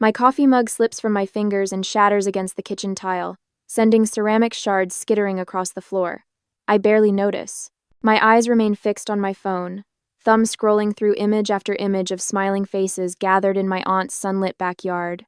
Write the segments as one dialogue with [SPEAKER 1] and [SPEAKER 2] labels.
[SPEAKER 1] My coffee mug slips from my fingers and shatters against the kitchen tile, sending ceramic shards skittering across the floor. I barely notice. My eyes remain fixed on my phone, thumb scrolling through image after image of smiling faces gathered in my aunt's sunlit backyard.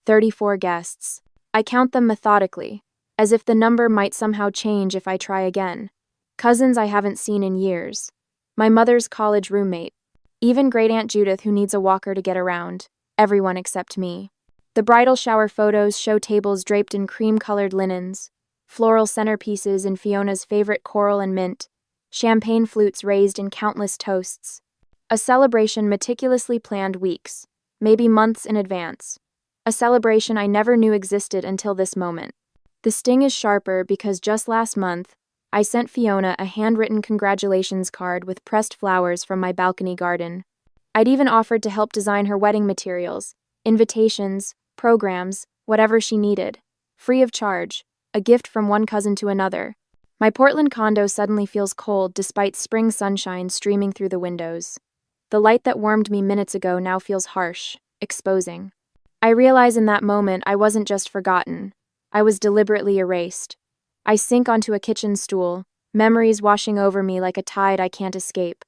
[SPEAKER 1] 34 guests. I count them methodically, as if the number might somehow change if I try again. Cousins I haven't seen in years. My mother's college roommate. Even Great Aunt Judith, who needs a walker to get around. Everyone except me. The bridal shower photos show tables draped in cream-colored linens, floral centerpieces in Fiona's favorite coral and mint, champagne flutes raised in countless toasts. A celebration meticulously planned weeks, maybe months in advance. A celebration I never knew existed until this moment. The sting is sharper because just last month, I sent Fiona a handwritten congratulations card with pressed flowers from my balcony garden. I'd even offered to help design her wedding materials, invitations, programs, whatever she needed. Free of charge, a gift from one cousin to another. My Portland condo suddenly feels cold despite spring sunshine streaming through the windows. The light that warmed me minutes ago now feels harsh, exposing. I realize in that moment I wasn't just forgotten. I was deliberately erased. I sink onto a kitchen stool, memories washing over me like a tide I can't escape.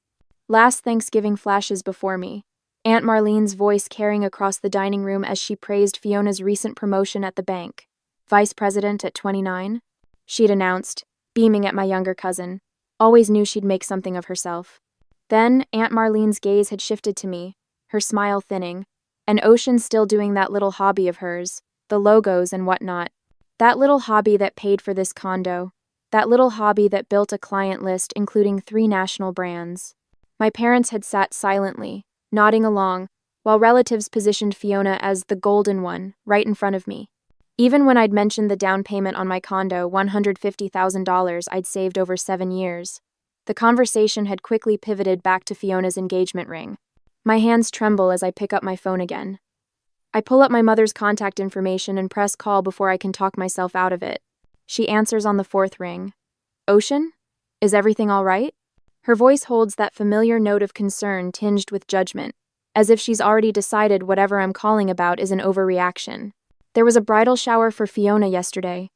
[SPEAKER 1] Last Thanksgiving flashes before me. Aunt Marlene's voice carrying across the dining room as she praised Fiona's recent promotion at the bank. Vice president at 29? She'd announced, beaming at my younger cousin. Always knew she'd make something of herself. Then, Aunt Marlene's gaze had shifted to me, her smile thinning, and Ocean still doing that little hobby of hers, the logos and whatnot. That little hobby that paid for this condo. That little hobby that built a client list including 3 national brands. My parents had sat silently, nodding along, while relatives positioned Fiona as the golden one, right in front of me. Even when I'd mentioned the down payment on my condo, $150,000 I'd saved over 7 years, the conversation had quickly pivoted back to Fiona's engagement ring. My hands tremble as I pick up my phone again. I pull up my mother's contact information and press call before I can talk myself out of it. She answers on the 4th ring. Ocean? Is everything all right? Her voice holds that familiar note of concern tinged with judgment, as if she's already decided whatever I'm calling about is an overreaction. There was a bridal shower for Fiona yesterday.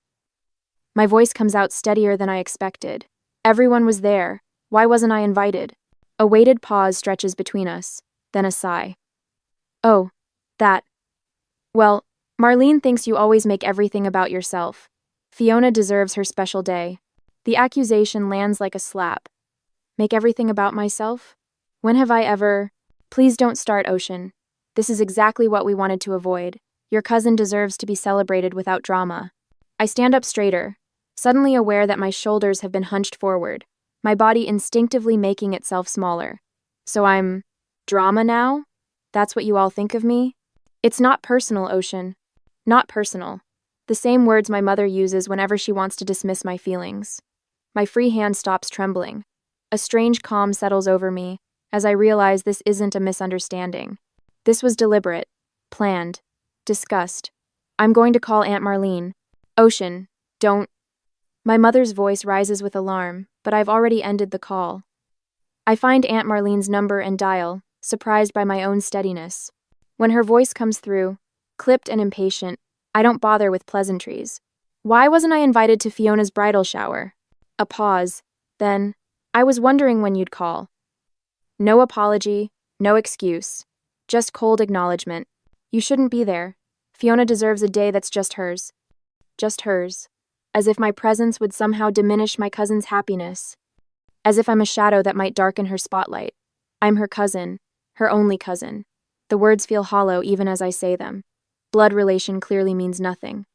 [SPEAKER 1] My voice comes out steadier than I expected. Everyone was there. Why wasn't I invited? A weighted pause stretches between us, then a sigh. Oh, that. Well, Marlene thinks you always make everything about yourself. Fiona deserves her special day. The accusation lands like a slap. Make everything about myself? When have I ever? Please don't start, Ocean. This is exactly what we wanted to avoid. Your cousin deserves to be celebrated without drama. I stand up straighter, suddenly aware that my shoulders have been hunched forward, my body instinctively making itself smaller. So I'm drama now? That's what you all think of me? It's not personal, Ocean. Not personal. The same words my mother uses whenever she wants to dismiss my feelings. My free hand stops trembling. A strange calm settles over me as I realize this isn't a misunderstanding. This was deliberate, planned, discussed. I'm going to call Aunt Marlene. Ocean, don't. My mother's voice rises with alarm, but I've already ended the call. I find Aunt Marlene's number and dial, surprised by my own steadiness. When her voice comes through, clipped and impatient, I don't bother with pleasantries. Why wasn't I invited to Fiona's bridal shower? A pause, then, I was wondering when you'd call. No apology, no excuse, just cold acknowledgement. You shouldn't be there. Fiona deserves a day that's just hers. Just hers. As if my presence would somehow diminish my cousin's happiness. As if I'm a shadow that might darken her spotlight. I'm her cousin, her only cousin. The words feel hollow even as I say them. Blood relation clearly means nothing.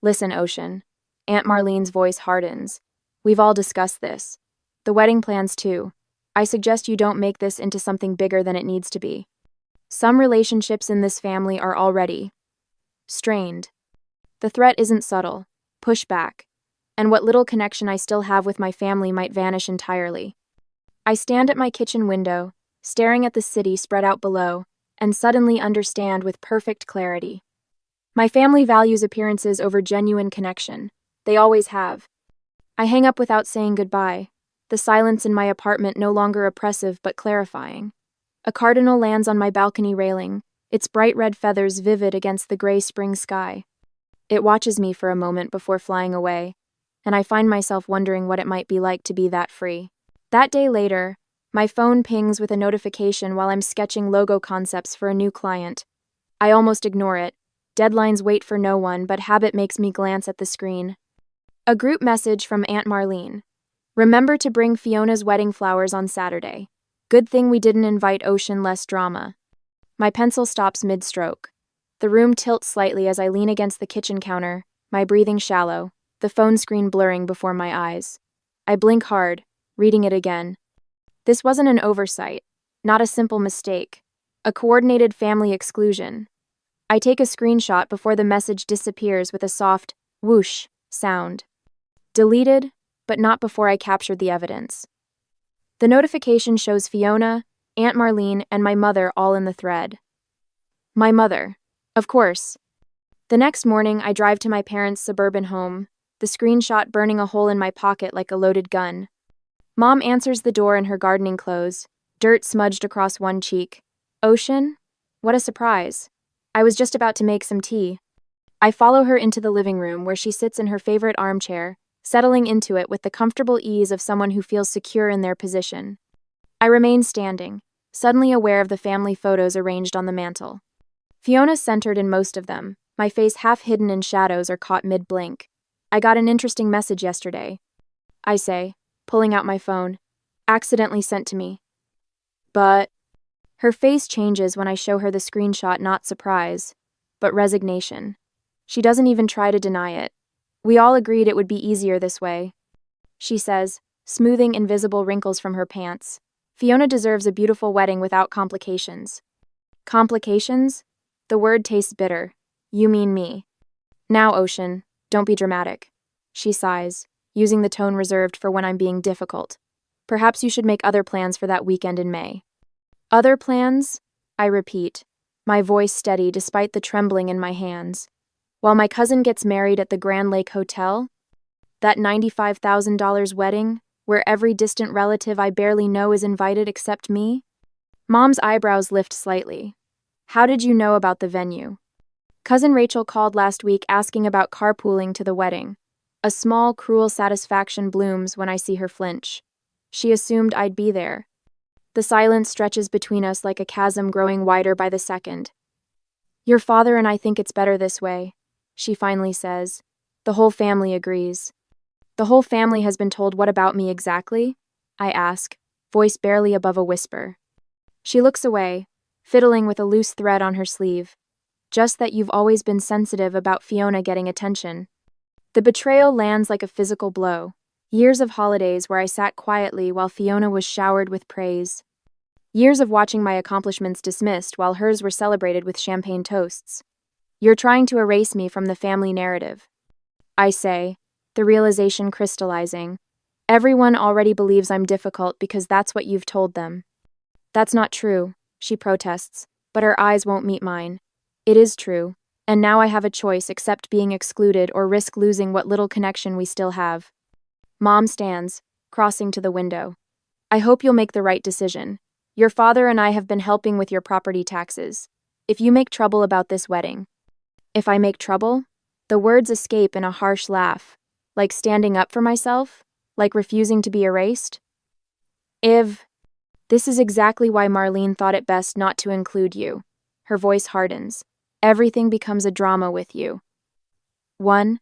[SPEAKER 1] Listen, Ocean. Aunt Marlene's voice hardens. We've all discussed this. The wedding plans too. I suggest you don't make this into something bigger than it needs to be. Some relationships in this family are already strained. The threat isn't subtle. Push back. And what little connection I still have with my family might vanish entirely. I stand at my kitchen window, staring at the city spread out below, and suddenly understand with perfect clarity. My family values appearances over genuine connection. They always have. I hang up without saying goodbye, the silence in my apartment no longer oppressive but clarifying. A cardinal lands on my balcony railing, its bright red feathers vivid against the gray spring sky. It watches me for a moment before flying away, and I find myself wondering what it might be like to be that free. That day later, my phone pings with a notification while I'm sketching logo concepts for a new client. I almost ignore it. Deadlines wait for no one, but habit makes me glance at the screen. A group message from Aunt Marlene. Remember to bring Fiona's wedding flowers on Saturday. Good thing we didn't invite Ocean, less drama. My pencil stops mid-stroke. The room tilts slightly as I lean against the kitchen counter, my breathing shallow, the phone screen blurring before my eyes. I blink hard, reading it again. This wasn't an oversight, not a simple mistake, a coordinated family exclusion. I take a screenshot before the message disappears with a soft whoosh sound. Deleted, but not before I captured the evidence. The notification shows Fiona, Aunt Marlene, and my mother all in the thread. My mother. Of course. The next morning, I drive to my parents' suburban home, the screenshot burning a hole in my pocket like a loaded gun. Mom answers the door in her gardening clothes, dirt smudged across one cheek. Ocean? What a surprise. I was just about to make some tea. I follow her into the living room where she sits in her favorite armchair, settling into it with the comfortable ease of someone who feels secure in their position. I remain standing, suddenly aware of the family photos arranged on the mantel. Fiona's centered in most of them, my face half hidden in shadows or caught mid-blink. I got an interesting message yesterday. I say, pulling out my phone. Accidentally sent to me. But... Her face changes when I show her the screenshot, not surprise, but resignation. She doesn't even try to deny it. We all agreed it would be easier this way. She says, smoothing invisible wrinkles from her pants. Fiona deserves a beautiful wedding without complications. Complications? The word tastes bitter. You mean me. Now, Ocean, don't be dramatic. She sighs, using the tone reserved for when I'm being difficult. Perhaps you should make other plans for that weekend in May. Other plans? I repeat, my voice steady despite the trembling in my hands. While my cousin gets married at the Grand Lake Hotel? That $95,000 wedding, where every distant relative I barely know is invited except me? Mom's eyebrows lift slightly. How did you know about the venue? Cousin Rachel called last week asking about carpooling to the wedding. A small, cruel satisfaction blooms when I see her flinch. She assumed I'd be there. The silence stretches between us like a chasm growing wider by the second. Your father and I think it's better this way, she finally says. The whole family agrees. The whole family has been told what about me exactly? I ask, voice barely above a whisper. She looks away, fiddling with a loose thread on her sleeve. Just that you've always been sensitive about Fiona getting attention. The betrayal lands like a physical blow. Years of holidays where I sat quietly while Fiona was showered with praise. Years of watching my accomplishments dismissed while hers were celebrated with champagne toasts. You're trying to erase me from the family narrative. I say, the realization crystallizing. Everyone already believes I'm difficult because that's what you've told them. That's not true, she protests, but her eyes won't meet mine. It is true, and now I have a choice except being excluded or risk losing what little connection we still have. Mom stands, crossing to the window. I hope you'll make the right decision. Your father and I have been helping with your property taxes. If you make trouble about this wedding. If I make trouble? The words escape in a harsh laugh. Like standing up for myself? Like refusing to be erased? This is exactly why Marlene thought it best not to include you. Her voice hardens. Everything becomes a drama with you. 1.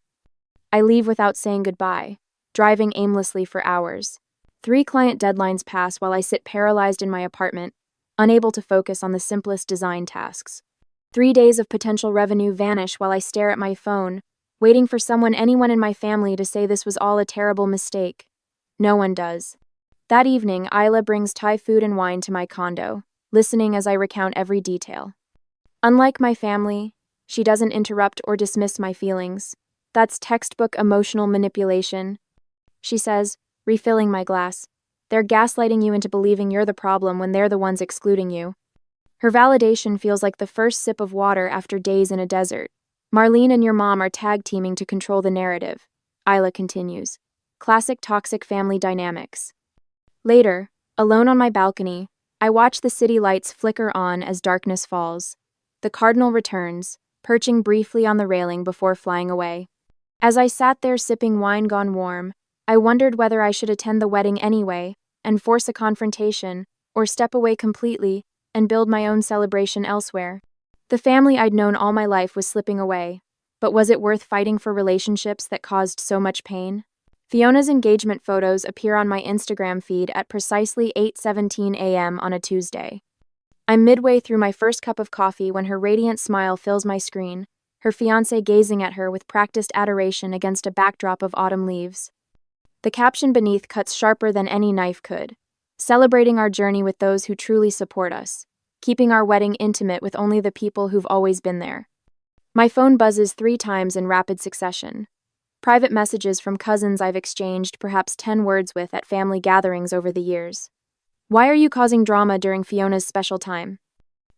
[SPEAKER 1] I leave without saying goodbye, driving aimlessly for hours. 3 client deadlines pass while I sit paralyzed in my apartment, unable to focus on the simplest design tasks. 3 days of potential revenue vanish while I stare at my phone, waiting for anyone in my family to say this was all a terrible mistake. No one does. That evening, Isla brings Thai food and wine to my condo, listening as I recount every detail. Unlike my family, she doesn't interrupt or dismiss my feelings. That's textbook emotional manipulation. She says, refilling my glass. They're gaslighting you into believing you're the problem when they're the ones excluding you. Her validation feels like the first sip of water after days in a desert. Marlene and your mom are tag-teaming to control the narrative, Isla continues. Classic toxic family dynamics. Later, alone on my balcony, I watch the city lights flicker on as darkness falls. The cardinal returns, perching briefly on the railing before flying away. As I sat there sipping wine gone warm, I wondered whether I should attend the wedding anyway and force a confrontation, or step away completely and build my own celebration elsewhere. The family I'd known all my life was slipping away, but was it worth fighting for relationships that caused so much pain? Fiona's engagement photos appear on my Instagram feed at precisely 8:17 a.m. on a Tuesday. I'm midway through my first cup of coffee when her radiant smile fills my screen, her fiancé gazing at her with practiced adoration against a backdrop of autumn leaves. The caption beneath cuts sharper than any knife could. Celebrating our journey with those who truly support us, keeping our wedding intimate with only the people who've always been there. My phone buzzes 3 times in rapid succession. Private messages from cousins I've exchanged perhaps 10 words with at family gatherings over the years. Why are you causing drama during Fiona's special time?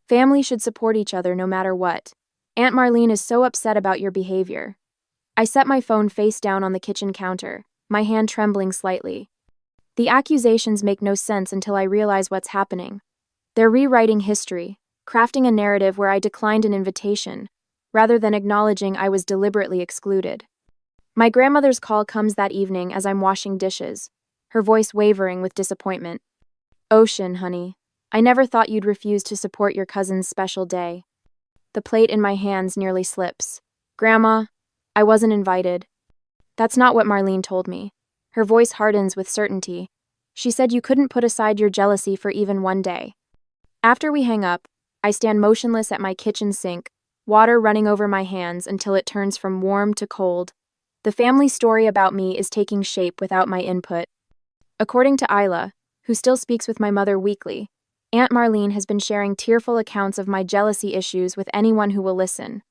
[SPEAKER 1] Family should support each other no matter what. Aunt Marlene is so upset about your behavior. I set my phone face down on the kitchen counter, my hand trembling slightly. The accusations make no sense until I realize what's happening. They're rewriting history, crafting a narrative where I declined an invitation, rather than acknowledging I was deliberately excluded. My grandmother's call comes that evening as I'm washing dishes, her voice wavering with disappointment. Ocean, honey, I never thought you'd refuse to support your cousin's special day. The plate in my hands nearly slips. Grandma, I wasn't invited. That's not what Marlene told me. Her voice hardens with certainty. She said you couldn't put aside your jealousy for even one day. After we hang up, I stand motionless at my kitchen sink, water running over my hands until it turns from warm to cold. The family story about me is taking shape without my input. According to Isla, who still speaks with my mother weekly, Aunt Marlene has been sharing tearful accounts of my jealousy issues with anyone who will listen.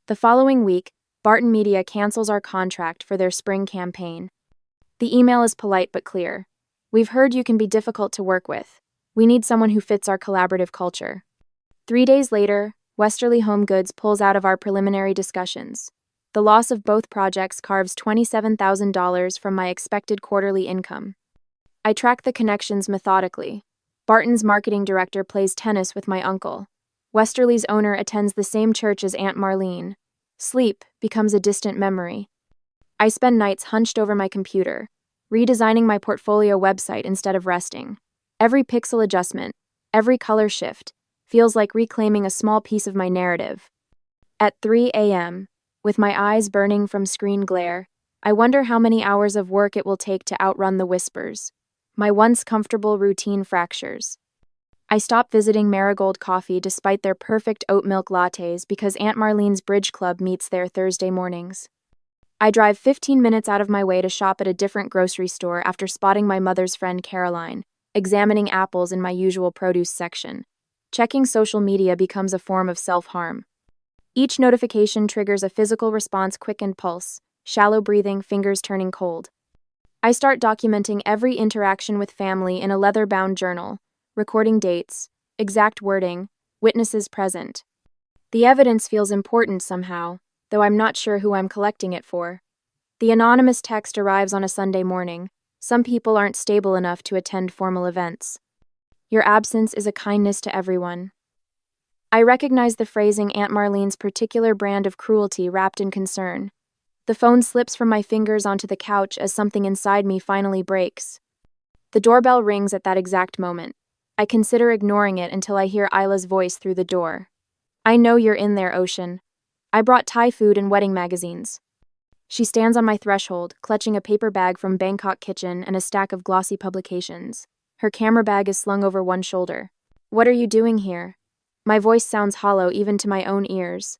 [SPEAKER 1] The following week, Barton Media cancels our contract for their spring campaign. The email is polite but clear. We've heard you can be difficult to work with. We need someone who fits our collaborative culture. 3 days later, Westerly Home Goods pulls out of our preliminary discussions. The loss of both projects carves $27,000 from my expected quarterly income. I track the connections methodically. Barton's marketing director plays tennis with my uncle. Westerly's owner attends the same church as Aunt Marlene. Sleep becomes a distant memory. I spend nights hunched over my computer, redesigning my portfolio website instead of resting. Every pixel adjustment, every color shift, feels like reclaiming a small piece of my narrative. At 3 a.m., with my eyes burning from screen glare, I wonder how many hours of work it will take to outrun the whispers. My once comfortable routine fractures. I stop visiting Marigold Coffee despite their perfect oat milk lattes because Aunt Marlene's Bridge Club meets there Thursday mornings. I drive 15 minutes out of my way to shop at a different grocery store after spotting my mother's friend Caroline, examining apples in my usual produce section. Checking social media becomes a form of self-harm. Each notification triggers a physical response, quickened pulse, shallow breathing, fingers turning cold. I start documenting every interaction with family in a leather-bound journal, recording dates, exact wording, witnesses present. The evidence feels important somehow, though I'm not sure who I'm collecting it for. The anonymous text arrives on a Sunday morning. Some people aren't stable enough to attend formal events. Your absence is a kindness to everyone. I recognize the phrasing Aunt Marlene's particular brand of cruelty wrapped in concern. The phone slips from my fingers onto the couch as something inside me finally breaks. The doorbell rings at that exact moment. I consider ignoring it until I hear Isla's voice through the door. I know you're in there, Ocean. I brought Thai food and wedding magazines. She stands on my threshold, clutching a paper bag from Bangkok Kitchen and a stack of glossy publications. Her camera bag is slung over one shoulder. What are you doing here? My voice sounds hollow even to my own ears.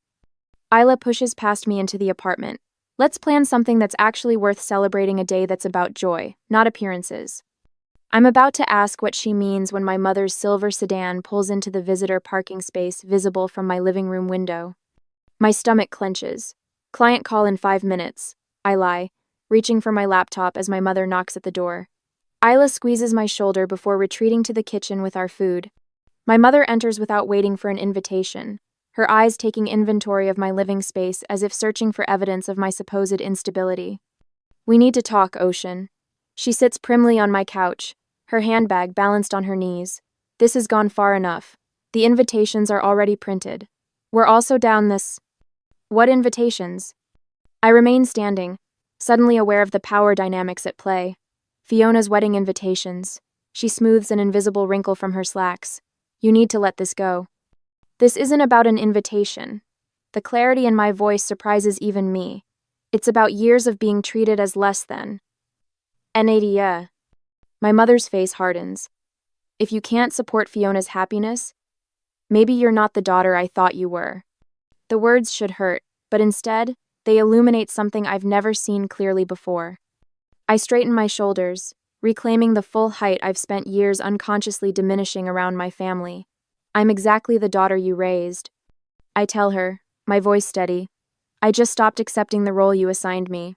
[SPEAKER 1] Isla pushes past me into the apartment. Let's plan something that's actually worth celebrating, a day that's about joy, not appearances. I'm about to ask what she means when my mother's silver sedan pulls into the visitor parking space visible from my living room window. My stomach clenches. Client call in 5 minutes. I lie, reaching for my laptop as my mother knocks at the door. Isla squeezes my shoulder before retreating to the kitchen with our food. My mother enters without waiting for an invitation, her eyes taking inventory of my living space as if searching for evidence of my supposed instability. We need to talk, Ocean. She sits primly on my couch, her handbag balanced on her knees. This has gone far enough. The invitations are already printed. We're also down this. What invitations? I remain standing, suddenly aware of the power dynamics at play. Fiona's wedding invitations. She smooths an invisible wrinkle from her slacks. You need to let this go. This isn't about an invitation. The clarity in my voice surprises even me. It's about years of being treated as less than. Nadia. My mother's face hardens. If you can't support Fiona's happiness, maybe you're not the daughter I thought you were. The words should hurt, but instead, they illuminate something I've never seen clearly before. I straighten my shoulders, reclaiming the full height I've spent years unconsciously diminishing around my family. I'm exactly the daughter you raised. I tell her, my voice steady. I just stopped accepting the role you assigned me.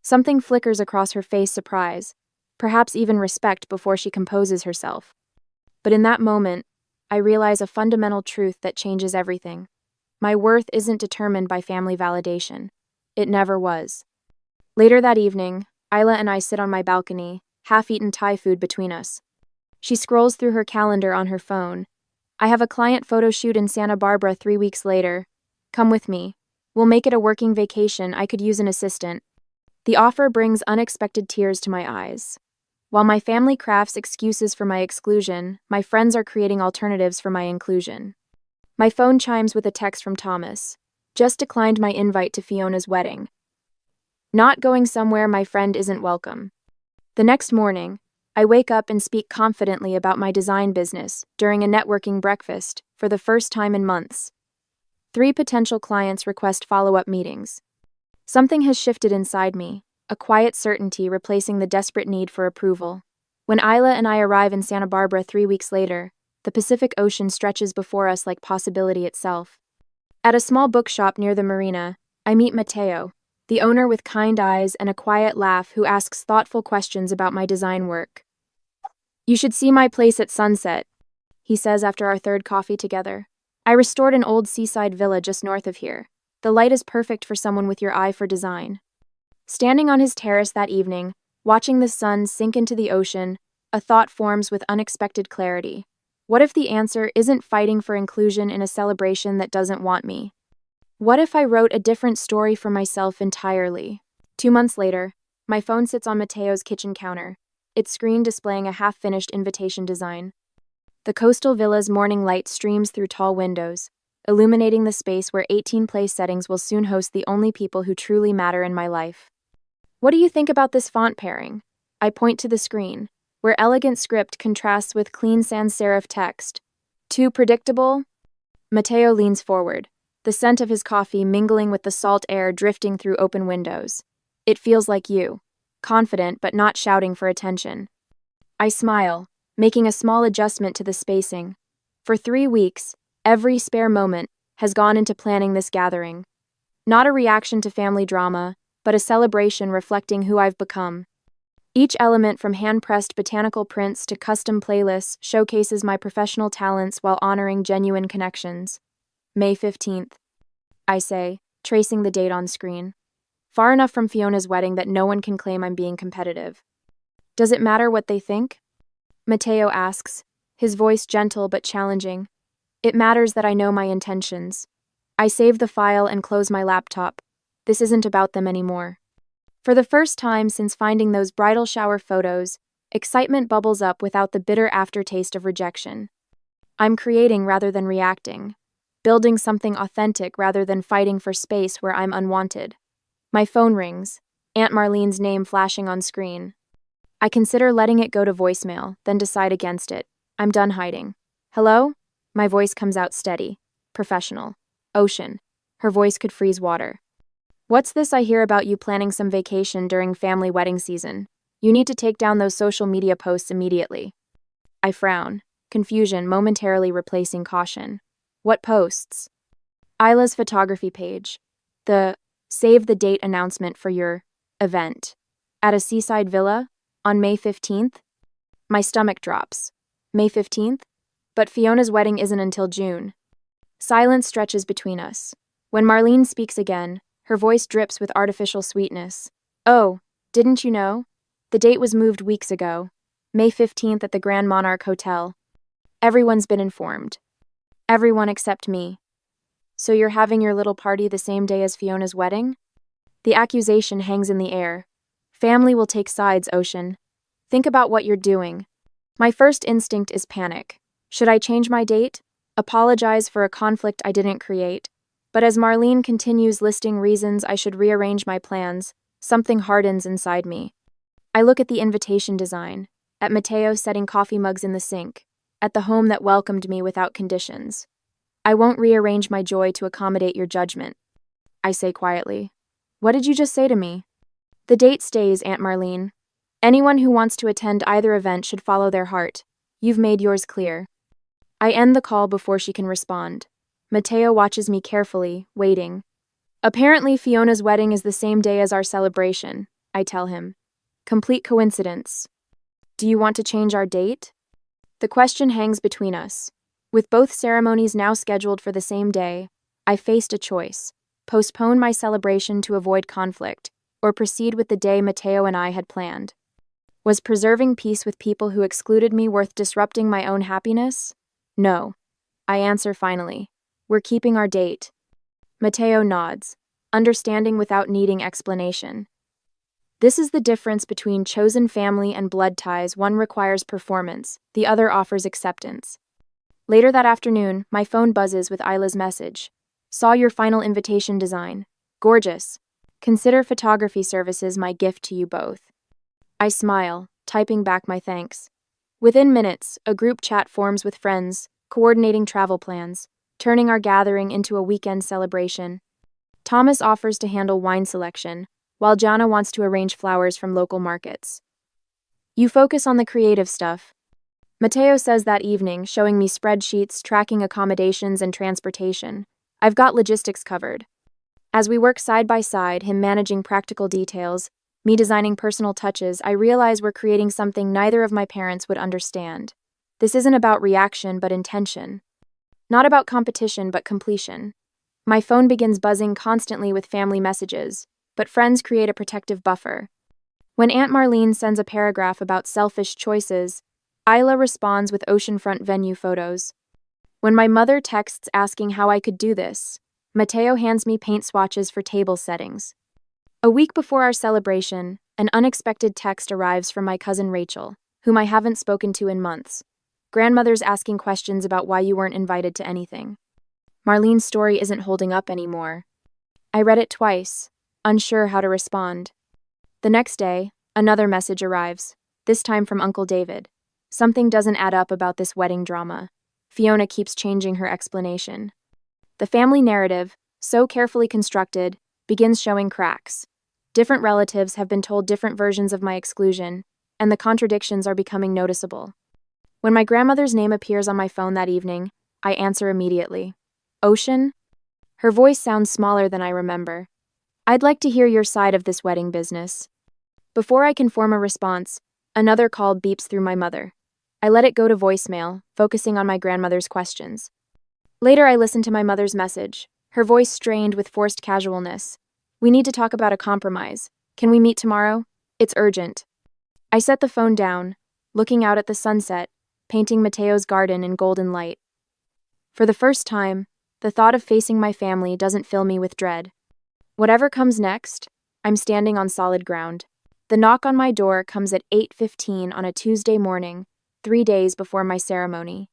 [SPEAKER 1] Something flickers across her face, surprise, perhaps even respect before she composes herself. But in that moment, I realize a fundamental truth that changes everything. My worth isn't determined by family validation. It never was. Later that evening, Isla and I sit on my balcony, half-eaten Thai food between us. She scrolls through her calendar on her phone. I have a client photo shoot in Santa Barbara 3 weeks later. Come with me. We'll make it a working vacation. I could use an assistant. The offer brings unexpected tears to my eyes. While my family crafts excuses for my exclusion, my friends are creating alternatives for my inclusion. My phone chimes with a text from Thomas. Just declined my invite to Fiona's wedding. Not going somewhere my friend isn't welcome. The next morning, I wake up and speak confidently about my design business during a networking breakfast for the first time in months. 3 potential clients request follow-up meetings. Something has shifted inside me, a quiet certainty replacing the desperate need for approval. When Isla and I arrive in Santa Barbara 3 weeks later, the Pacific Ocean stretches before us like possibility itself. At a small bookshop near the marina, I meet Mateo, the owner with kind eyes and a quiet laugh who asks thoughtful questions about my design work. You should see my place at sunset, he says after our 3rd coffee together. I restored an old seaside villa just north of here. The light is perfect for someone with your eye for design. Standing on his terrace that evening, watching the sun sink into the ocean, a thought forms with unexpected clarity. What if the answer isn't fighting for inclusion in a celebration that doesn't want me? What if I wrote a different story for myself entirely? 2 months later, my phone sits on Mateo's kitchen counter, its screen displaying a half-finished invitation design. The coastal villa's morning light streams through tall windows, illuminating the space where 18 place settings will soon host the only people who truly matter in my life. What do you think about this font pairing? I point to the screen, where elegant script contrasts with clean sans serif text. Too predictable? Mateo leans forward, the scent of his coffee mingling with the salt air drifting through open windows. It feels like you, confident but not shouting for attention. I smile, making a small adjustment to the spacing. For 3 weeks, every spare moment has gone into planning this gathering. Not a reaction to family drama, but a celebration reflecting who I've become. Each element from hand-pressed botanical prints to custom playlists showcases my professional talents while honoring genuine connections. May 15th, I say, tracing the date on screen. Far enough from Fiona's wedding that no one can claim I'm being competitive. Does it matter what they think? Mateo asks, his voice gentle but challenging. It matters that I know my intentions. I save the file and close my laptop. This isn't about them anymore. For the first time since finding those bridal shower photos, excitement bubbles up without the bitter aftertaste of rejection. I'm creating rather than reacting, building something authentic rather than fighting for space where I'm unwanted. My phone rings, Aunt Marlene's name flashing on screen. I consider letting it go to voicemail, then decide against it. I'm done hiding. Hello? My voice comes out steady, professional. Ocean. Her voice could freeze water. What's this I hear about you planning some vacation during family wedding season? You need to take down those social media posts immediately. I frown, confusion momentarily replacing caution. What posts? Isla's photography page. The save the date announcement for your event. At a seaside villa? On May 15th? My stomach drops. May 15th? But Fiona's wedding isn't until June. Silence stretches between us. When Marlene speaks again, her voice drips with artificial sweetness. Oh, didn't you know? The date was moved weeks ago. May 15th at the Grand Monarch Hotel. Everyone's been informed. Everyone except me. So you're having your little party the same day as Fiona's wedding? The accusation hangs in the air. Family will take sides, Ocean. Think about what you're doing. My first instinct is panic. Should I change my date? Apologize for a conflict I didn't create? But as Marlene continues listing reasons I should rearrange my plans, something hardens inside me. I look at the invitation design, at Mateo setting coffee mugs in the sink, at the home that welcomed me without conditions. I won't rearrange my joy to accommodate your judgment, I say quietly. What did you just say to me? The date stays, Aunt Marlene. Anyone who wants to attend either event should follow their heart. You've made yours clear. I end the call before she can respond. Mateo watches me carefully, waiting. Apparently, Fiona's wedding is the same day as our celebration, I tell him. Complete coincidence. Do you want to change our date? The question hangs between us. With both ceremonies now scheduled for the same day, I faced a choice: postpone my celebration to avoid conflict, or proceed with the day Mateo and I had planned. Was preserving peace with people who excluded me worth disrupting my own happiness? No. I answer finally. We're keeping our date. Mateo nods, understanding without needing explanation. This is the difference between chosen family and blood ties. One requires performance, the other offers acceptance. Later that afternoon, my phone buzzes with Isla's message. Saw your final invitation design. Gorgeous. Consider photography services my gift to you both. I smile, typing back my thanks. Within minutes, a group chat forms with friends, coordinating travel plans, turning our gathering into a weekend celebration. Thomas offers to handle wine selection, while Jana wants to arrange flowers from local markets. You focus on the creative stuff. Mateo says that evening, showing me spreadsheets, tracking accommodations and transportation. I've got logistics covered. As we work side by side, him managing practical details, me designing personal touches, I realize we're creating something neither of my parents would understand. This isn't about reaction, but intention. Not about competition, but completion. My phone begins buzzing constantly with family messages, but friends create a protective buffer. When Aunt Marlene sends a paragraph about selfish choices, Isla responds with oceanfront venue photos. When my mother texts asking how I could do this, Mateo hands me paint swatches for table settings. A week before our celebration, an unexpected text arrives from my cousin Rachel, whom I haven't spoken to in months. Grandmother's asking questions about why you weren't invited to anything. Marlene's story isn't holding up anymore. I read it twice, unsure how to respond. The next day, another message arrives, this time from Uncle David. Something doesn't add up about this wedding drama. Fiona keeps changing her explanation. The family narrative, so carefully constructed, begins showing cracks. Different relatives have been told different versions of my exclusion, and the contradictions are becoming noticeable. When my grandmother's name appears on my phone that evening, I answer immediately. Ocean? Her voice sounds smaller than I remember. I'd like to hear your side of this wedding business. Before I can form a response, another call beeps through my mother. I let it go to voicemail, focusing on my grandmother's questions. Later, I listened to my mother's message, her voice strained with forced casualness. We need to talk about a compromise. Can we meet tomorrow? It's urgent. I set the phone down, looking out at the sunset, painting Mateo's garden in golden light. For the first time, the thought of facing my family doesn't fill me with dread. Whatever comes next, I'm standing on solid ground. The knock on my door comes at 8:15 on a Tuesday morning, 3 days before my ceremony.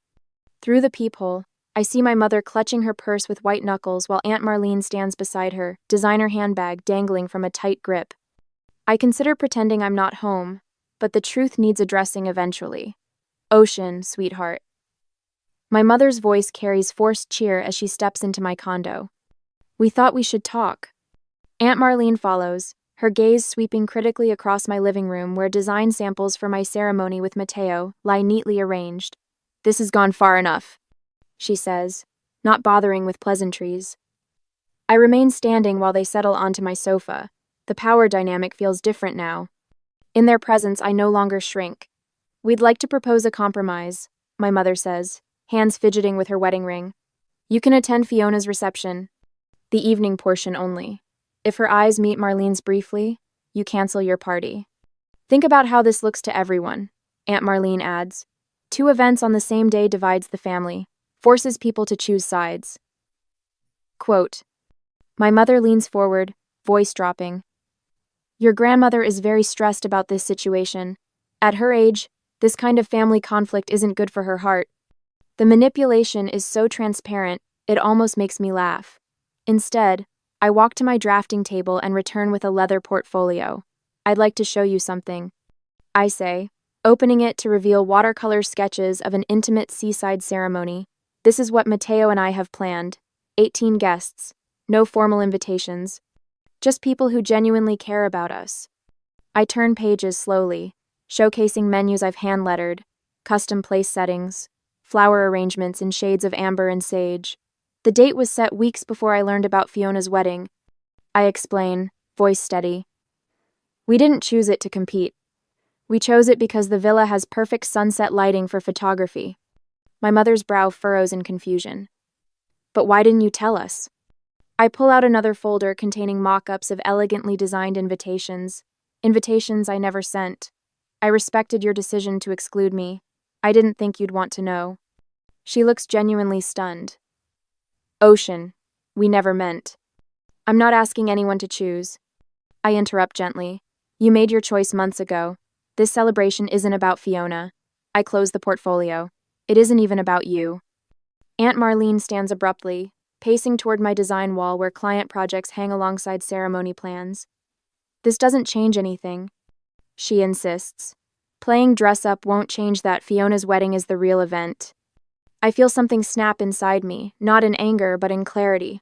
[SPEAKER 1] Through the peephole, I see my mother clutching her purse with white knuckles while Aunt Marlene stands beside her, designer handbag dangling from a tight grip. I consider pretending I'm not home, but the truth needs addressing eventually. Ocean, sweetheart. My mother's voice carries forced cheer as she steps into my condo. We thought we should talk. Aunt Marlene follows, her gaze sweeping critically across my living room where design samples for my ceremony with Mateo lie neatly arranged. This has gone far enough, she says, not bothering with pleasantries. I remain standing while they settle onto my sofa. The power dynamic feels different now. In their presence, I no longer shrink. We'd like to propose a compromise, my mother says, hands fidgeting with her wedding ring. You can attend Fiona's reception. The evening portion only. If her eyes meet Marlene's briefly, you cancel your party. Think about how this looks to everyone, Aunt Marlene adds. 2 events on the same day divides the family, forces people to choose sides. Quote. My mother leans forward, voice dropping. Your grandmother is very stressed about this situation. At her age, this kind of family conflict isn't good for her heart. The manipulation is so transparent, it almost makes me laugh. Instead, I walk to my drafting table and return with a leather portfolio. I'd like to show you something, I say, opening it to reveal watercolor sketches of an intimate seaside ceremony. This is what Mateo and I have planned. 18 guests. No formal invitations. Just people who genuinely care about us. I turn pages slowly, showcasing menus I've hand-lettered, custom place settings, flower arrangements in shades of amber and sage. The date was set weeks before I learned about Fiona's wedding. I explain, voice steady. We didn't choose it to compete. We chose it because the villa has perfect sunset lighting for photography. My mother's brow furrows in confusion. But why didn't you tell us? I pull out another folder containing mock-ups of elegantly designed invitations. Invitations I never sent. I respected your decision to exclude me. I didn't think you'd want to know. She looks genuinely stunned. Ocean. We never meant. I'm not asking anyone to choose. I interrupt gently. You made your choice months ago. This celebration isn't about Fiona. I close the portfolio. It isn't even about you. Aunt Marlene stands abruptly, pacing toward my design wall where client projects hang alongside ceremony plans. This doesn't change anything, she insists. Playing dress-up won't change that Fiona's wedding is the real event. I feel something snap inside me, not in anger but in clarity.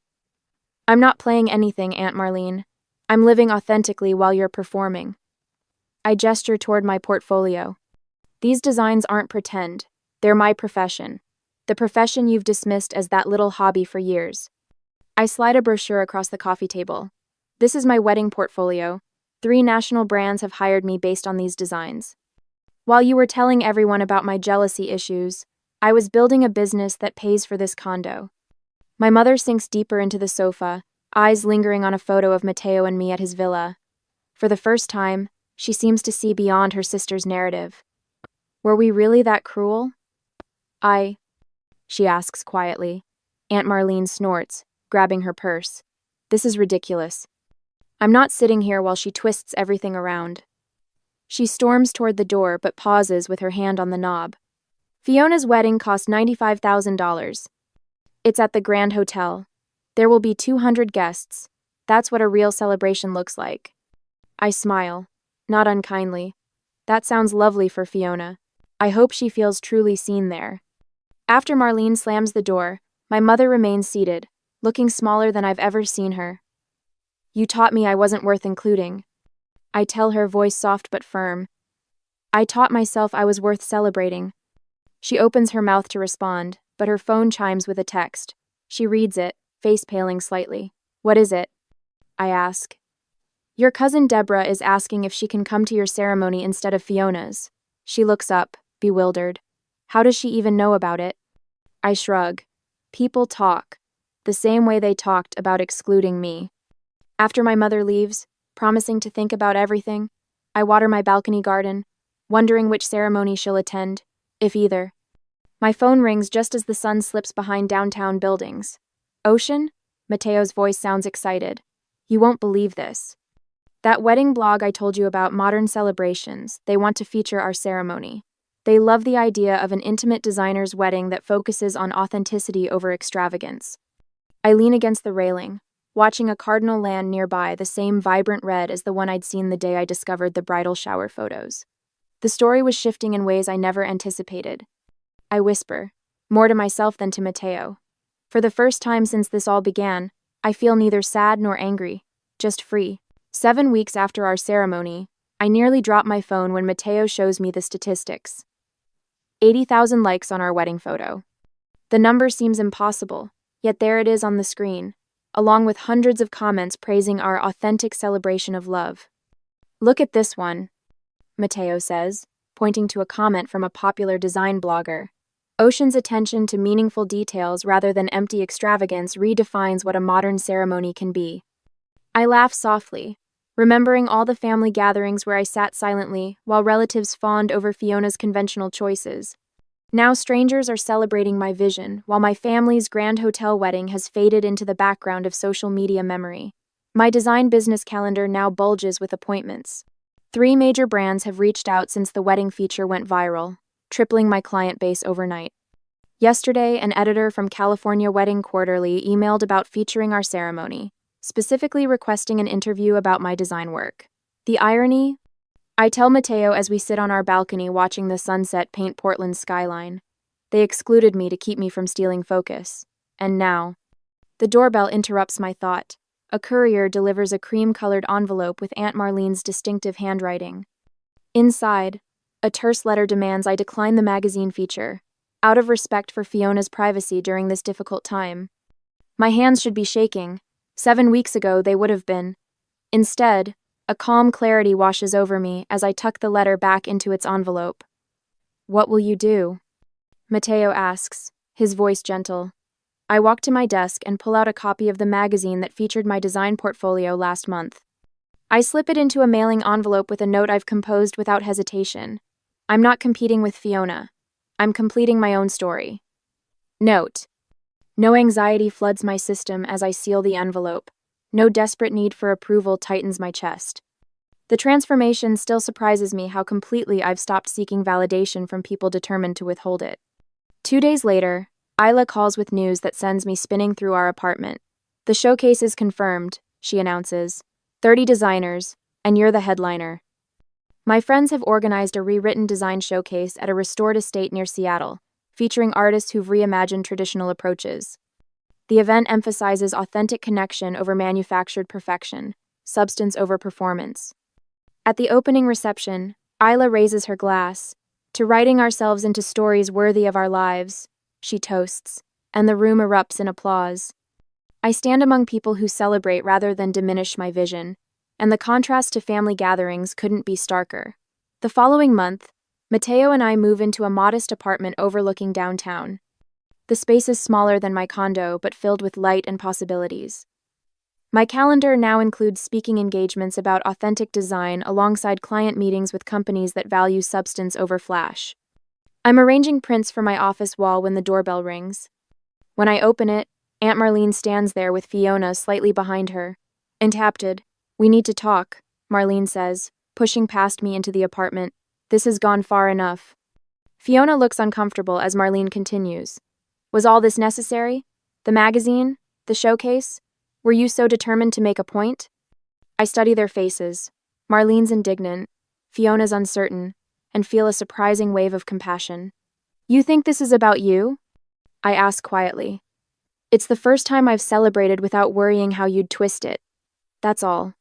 [SPEAKER 1] I'm not playing anything, Aunt Marlene. I'm living authentically while you're performing. I gesture toward my portfolio. These designs aren't pretend. They're my profession. The profession you've dismissed as that little hobby for years. I slide a brochure across the coffee table. This is my wedding portfolio. 3 national brands have hired me based on these designs. While you were telling everyone about my jealousy issues, I was building a business that pays for this condo. My mother sinks deeper into the sofa, eyes lingering on a photo of Mateo and me at his villa. For the first time, she seems to see beyond her sister's narrative. Were we really that cruel? She asks quietly. Aunt Marlene snorts, grabbing her purse. This is ridiculous. I'm not sitting here while she twists everything around. She storms toward the door but pauses with her hand on the knob. Fiona's wedding cost $95,000. It's at the Grand Hotel. There will be 200 guests. That's what a real celebration looks like. I smile, not unkindly. That sounds lovely for Fiona. I hope she feels truly seen there. After Marlene slams the door, my mother remains seated, looking smaller than I've ever seen her. You taught me I wasn't worth including. I tell her, voice soft but firm. I taught myself I was worth celebrating. She opens her mouth to respond, but her phone chimes with a text. She reads it, face paling slightly. What is it? I ask. Your cousin Deborah is asking if she can come to your ceremony instead of Fiona's. She looks up, bewildered. How does she even know about it? I shrug. People talk, the same way they talked about excluding me. After my mother leaves, promising to think about everything, I water my balcony garden, wondering which ceremony she'll attend, if either. My phone rings just as the sun slips behind downtown buildings. Ocean? Mateo's voice sounds excited. You won't believe this. That wedding blog I told you about, Modern Celebrations, they want to feature our ceremony. They love the idea of an intimate designer's wedding that focuses on authenticity over extravagance. I lean against the railing, watching a cardinal land nearby, the same vibrant red as the one I'd seen the day I discovered the bridal shower photos. The story was shifting in ways I never anticipated. I whisper, more to myself than to Mateo. For the first time since this all began, I feel neither sad nor angry, just free. 7 weeks after our ceremony, I nearly drop my phone when Mateo shows me the statistics. 80,000 likes on our wedding photo. The number seems impossible, yet there it is on the screen, along with hundreds of comments praising our authentic celebration of love. Look at this one, Mateo says, pointing to a comment from a popular design blogger. Ocean's attention to meaningful details rather than empty extravagance redefines what a modern ceremony can be. I laugh softly, remembering all the family gatherings where I sat silently while relatives fawned over Fiona's conventional choices. Now strangers are celebrating my vision, while my family's grand hotel wedding has faded into the background of social media memory. My design business calendar now bulges with appointments. 3 major brands have reached out since the wedding feature went viral, tripling my client base overnight. Yesterday, an editor from California Wedding Quarterly emailed about featuring our ceremony, specifically requesting an interview about my design work. The irony? I tell Mateo as we sit on our balcony watching the sunset paint Portland's skyline. They excluded me to keep me from stealing focus. And now, the doorbell interrupts my thought. A courier delivers a cream-colored envelope with Aunt Marlene's distinctive handwriting. Inside, a terse letter demands I decline the magazine feature, out of respect for Fiona's privacy during this difficult time. My hands should be shaking. 7 weeks ago, they would have been. Instead, a calm clarity washes over me as I tuck the letter back into its envelope. "What will you do?" Mateo asks, his voice gentle. I walk to my desk and pull out a copy of the magazine that featured my design portfolio last month. I slip it into a mailing envelope with a note I've composed without hesitation. I'm not competing with Fiona. I'm completing my own story. Note: no anxiety floods my system as I seal the envelope. No desperate need for approval tightens my chest. The transformation still surprises me how completely I've stopped seeking validation from people determined to withhold it. 2 days later, Isla calls with news that sends me spinning through our apartment. "The showcase is confirmed," she announces. 30 designers, and you're the headliner. My friends have organized a rewritten design showcase at a restored estate near Seattle, featuring artists who've reimagined traditional approaches. The event emphasizes authentic connection over manufactured perfection, substance over performance. At the opening reception, Isla raises her glass. "To writing ourselves into stories worthy of our lives," she toasts, and the room erupts in applause. I stand among people who celebrate rather than diminish my vision, and the contrast to family gatherings couldn't be starker. The following month, Mateo and I move into a modest apartment overlooking downtown. The space is smaller than my condo, but filled with light and possibilities. My calendar now includes speaking engagements about authentic design alongside client meetings with companies that value substance over flash. I'm arranging prints for my office wall when the doorbell rings. When I open it, Aunt Marlene stands there with Fiona slightly behind her. Enthapted. "We need to talk," Marlene says, pushing past me into the apartment. "This has gone far enough." Fiona looks uncomfortable as Marlene continues. "Was all this necessary? The magazine? The showcase? Were you so determined to make a point?" I study their faces. Marlene's indignant, Fiona's uncertain, and feel a surprising wave of compassion. "You think this is about you?" I ask quietly. "It's the first time I've celebrated without worrying how you'd twist it. That's all."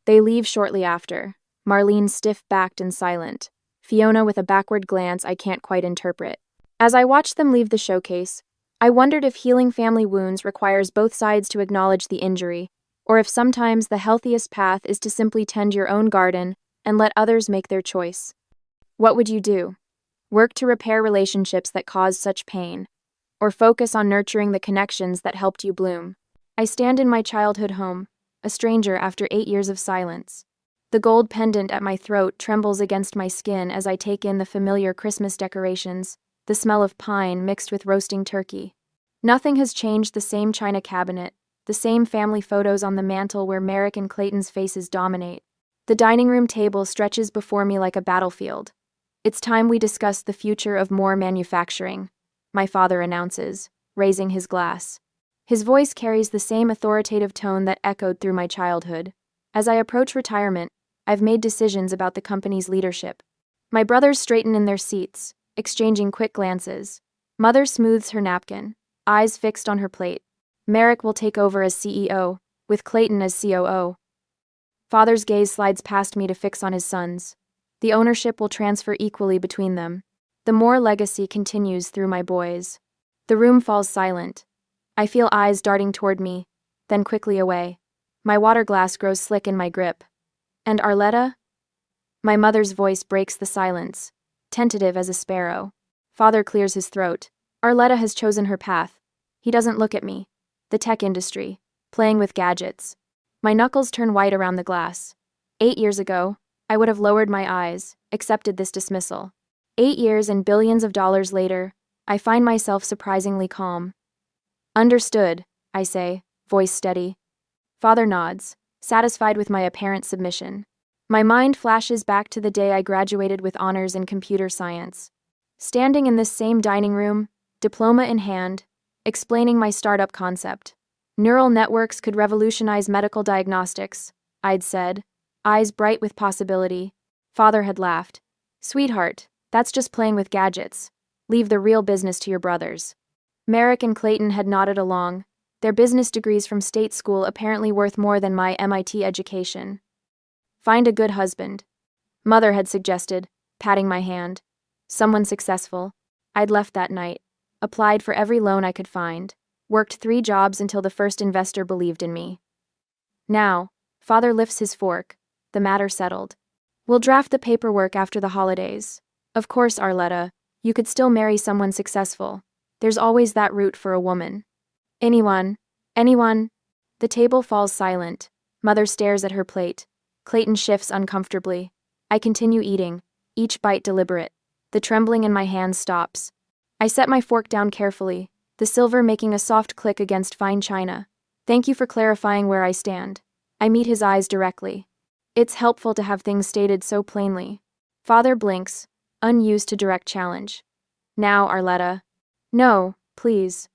[SPEAKER 1] They leave shortly after, Marlene stiff-backed and silent, Fiona with a backward glance I can't quite interpret. As I watched them leave the showcase, I wondered if healing family wounds requires both sides to acknowledge the injury, or if sometimes the healthiest path is to simply tend your own garden and let others make their choice. What would you do? Work to repair relationships that caused such pain, or focus on nurturing the connections that helped you bloom? I stand in my childhood home, a stranger after 8 years of silence. The gold pendant at my throat trembles against my skin as I take in the familiar Christmas decorations, the smell of pine mixed with roasting turkey. Nothing has changed: the same china cabinet, the same family photos on the mantel where Merrick and Clayton's faces dominate. The dining room table stretches before me like a battlefield. "It's time we discuss the future of more manufacturing," my father announces, raising his glass. His voice carries the same authoritative tone that echoed through my childhood. As I approach retirement, I've made decisions about the company's leadership. My brothers straighten in their seats, exchanging quick glances. Mother smooths her napkin, eyes fixed on her plate. Merrick will take over as CEO, with Clayton as COO. Father's gaze slides past me to fix on his sons. The ownership will transfer equally between them. The Moore legacy continues through my boys. The room falls silent. I feel eyes darting toward me, then quickly away. My water glass grows slick in my grip. "And Arletta?" My mother's voice breaks the silence, tentative as a sparrow. Father clears his throat. "Arletta has chosen her path." He doesn't look at me. The tech industry, playing with gadgets. My knuckles turn white around the glass. 8 years ago, I would have lowered my eyes, accepted this dismissal. 8 years and billions of dollars later, I find myself surprisingly calm. Understood, I say, voice steady. Father nods, satisfied with my apparent submission. My mind flashes back to the day I graduated with honors in computer science. Standing in this same dining room, diploma in hand, explaining my startup concept. Neural networks could revolutionize medical diagnostics, I'd said, eyes bright with possibility. Father had laughed. Sweetheart, that's just playing with gadgets. Leave the real business to your brothers. Merrick and Clayton had nodded along, their business degrees from state school apparently worth more than my MIT education. Find a good husband, Mother had suggested, patting my hand. Someone successful. I'd left that night, applied for every loan I could find, worked 3 jobs until the first investor believed in me. Now, Father lifts his fork, the matter settled. We'll draft the paperwork after the holidays. Of course, Arletta, you could still marry someone successful. There's always that route for a woman. Anyone. The table falls silent. Mother stares at her plate. Clayton shifts uncomfortably. I continue eating, each bite deliberate. The trembling in my hands stops. I set my fork down carefully, the silver making a soft click against fine china. Thank you for clarifying where I stand. I meet his eyes directly. It's helpful to have things stated so plainly. Father blinks, unused to direct challenge. Now, Arletta. No, please.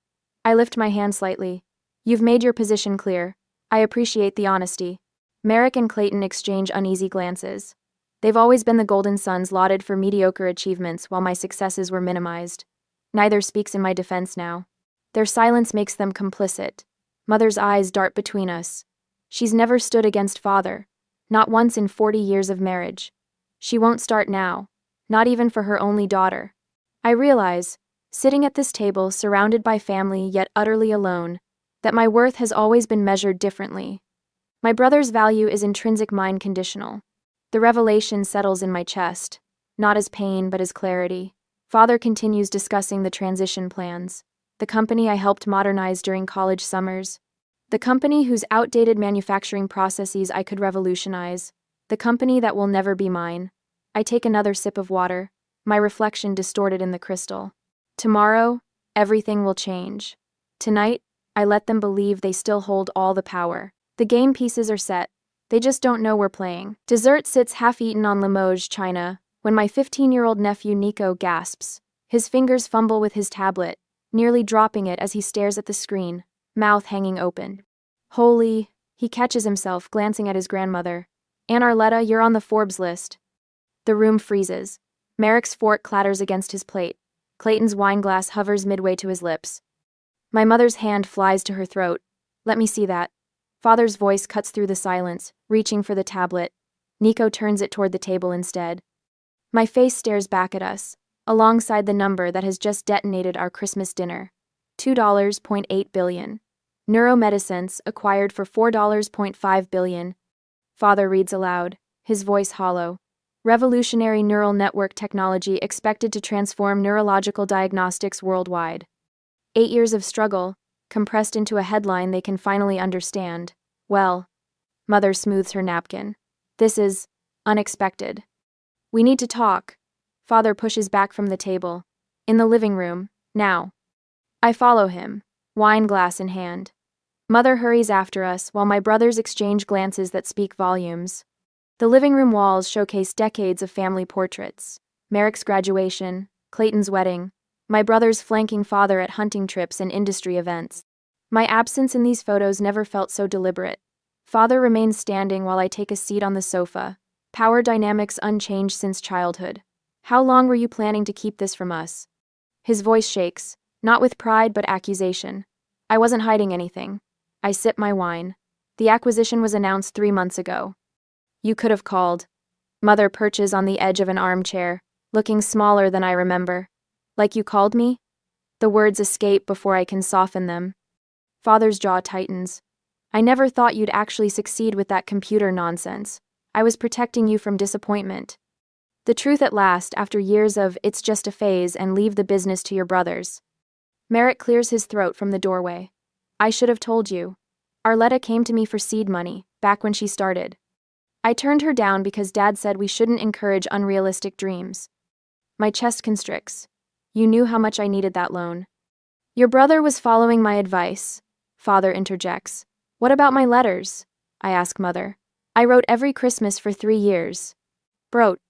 [SPEAKER 1] I lift my hand slightly. You've made your position clear. I appreciate the honesty. Merrick and Clayton exchange uneasy glances. They've always been the golden sons lauded for mediocre achievements while my successes were minimized. Neither speaks in my defense now. Their silence makes them complicit. Mother's eyes dart between us. She's never stood against Father, not once in 40 years of marriage. She won't start now, not even for her only daughter. I realize, sitting at this table surrounded by family yet utterly alone, that my worth has always been measured differently. My brother's value is intrinsic mind conditional. The revelation settles in my chest, not as pain but as clarity. Father continues discussing the transition plans, the company I helped modernize during college summers, the company whose outdated manufacturing processes I could revolutionize, the company that will never be mine. I take another sip of water, my reflection distorted in the crystal. Tomorrow, everything will change. Tonight, I let them believe they still hold all the power. The game pieces are set. They just don't know we're playing. Dessert sits half-eaten on Limoges china when my 15-year-old nephew Nico gasps. His fingers fumble with his tablet, nearly dropping it as he stares at the screen, mouth hanging open. Holy, he catches himself, glancing at his grandmother. Aunt Arletta, you're on the Forbes list. The room freezes. Merrick's fork clatters against his plate. Clayton's wineglass hovers midway to his lips. My mother's hand flies to her throat. Let me see that. Father's voice cuts through the silence, reaching for the tablet. Nico turns it toward the table instead. My face stares back at us, alongside the number that has just detonated our Christmas dinner. $2.8 billion. Neuromedicines acquired for $4.5 billion. Father reads aloud, his voice hollow. Revolutionary neural network technology expected to transform neurological diagnostics worldwide. 8 years of struggle, compressed into a headline they can finally understand. Well, Mother smooths her napkin. This is unexpected. We need to talk. Father pushes back from the table. In the living room, now. I follow him, wine glass in hand. Mother hurries after us while my brothers exchange glances that speak volumes. The living room walls showcase decades of family portraits. Merrick's graduation, Clayton's wedding, my brother's flanking father at hunting trips and industry events. My absence in these photos never felt so deliberate. Father remains standing while I take a seat on the sofa, power dynamics unchanged since childhood. How long were you planning to keep this from us? His voice shakes, not with pride but accusation. I wasn't hiding anything. I sip my wine. The acquisition was announced 3 months ago. You could have called. Mother perches on the edge of an armchair, looking smaller than I remember. Like you called me? The words escape before I can soften them. Father's jaw tightens. I never thought you'd actually succeed with that computer nonsense. I was protecting you from disappointment. The truth at last, after years of it's just a phase and leave the business to your brothers. Merrick clears his throat from the doorway. I should have told you. Arletta came to me for seed money, back when she started. I turned her down because Dad said we shouldn't encourage unrealistic dreams. My chest constricts. You knew how much I needed that loan. Your brother was following my advice. Father interjects. What about my letters? I ask Mother. I wrote every Christmas for 3 years. Brote.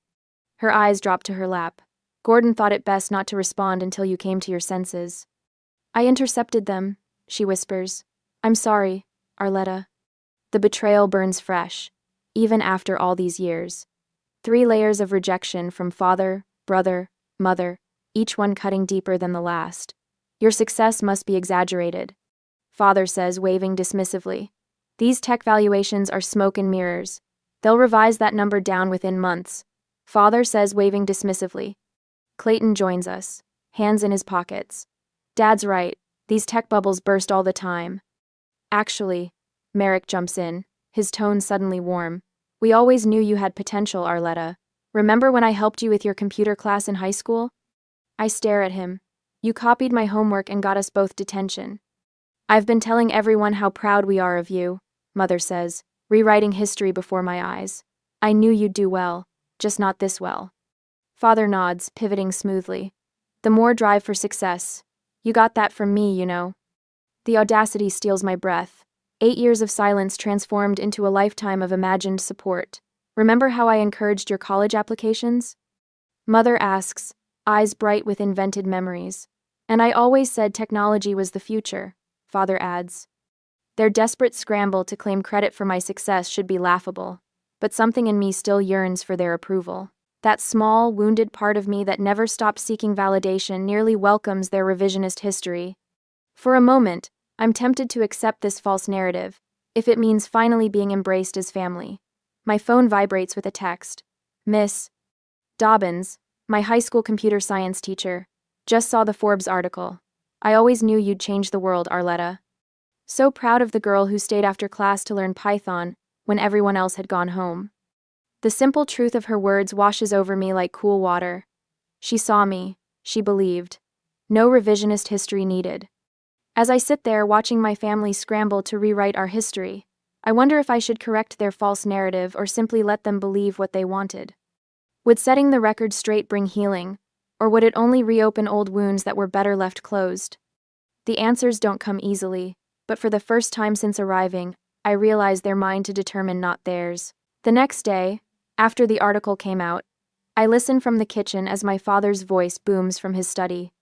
[SPEAKER 1] Her eyes drop to her lap. Gordon thought it best not to respond until you came to your senses. I intercepted them, she whispers. I'm sorry, Arletta. The betrayal burns fresh, even after all these years. 3 layers of rejection from father, brother, mother, each one cutting deeper than the last. Your success must be exaggerated. Father says, waving dismissively. These tech valuations are smoke and mirrors. They'll revise that number down within months. Father says, waving dismissively. Clayton joins us, hands in his pockets. Dad's right, these tech bubbles burst all the time. Actually, Merrick jumps in, his tone suddenly warm. We always knew you had potential, Arletta. Remember when I helped you with your computer class in high school? I stare at him. You copied my homework and got us both detention. I've been telling everyone how proud we are of you, Mother says, rewriting history before my eyes. I knew you'd do well, just not this well. Father nods, pivoting smoothly. The more drive for success. You got that from me, you know. The audacity steals my breath. 8 years of silence transformed into a lifetime of imagined support. Remember how I encouraged your college applications? Mother asks, eyes bright with invented memories. And I always said technology was the future, Father adds. Their desperate scramble to claim credit for my success should be laughable, but something in me still yearns for their approval. That small, wounded part of me that never stopped seeking validation nearly welcomes their revisionist history. For a moment, I'm tempted to accept this false narrative, if it means finally being embraced as family. My phone vibrates with a text. Miss Dobbins, my high school computer science teacher, just saw the Forbes article. I always knew you'd change the world, Arletta. So proud of the girl who stayed after class to learn Python when everyone else had gone home. The simple truth of her words washes over me like cool water. She saw me. She believed. No revisionist history needed. As I sit there watching my family scramble to rewrite our history, I wonder if I should correct their false narrative or simply let them believe what they wanted. Would setting the record straight bring healing, or would it only reopen old wounds that were better left closed? The answers don't come easily, but for the first time since arriving, I realize they're mine to determine, not theirs. The next day, after the article came out, I listen from the kitchen as my father's voice booms from his study.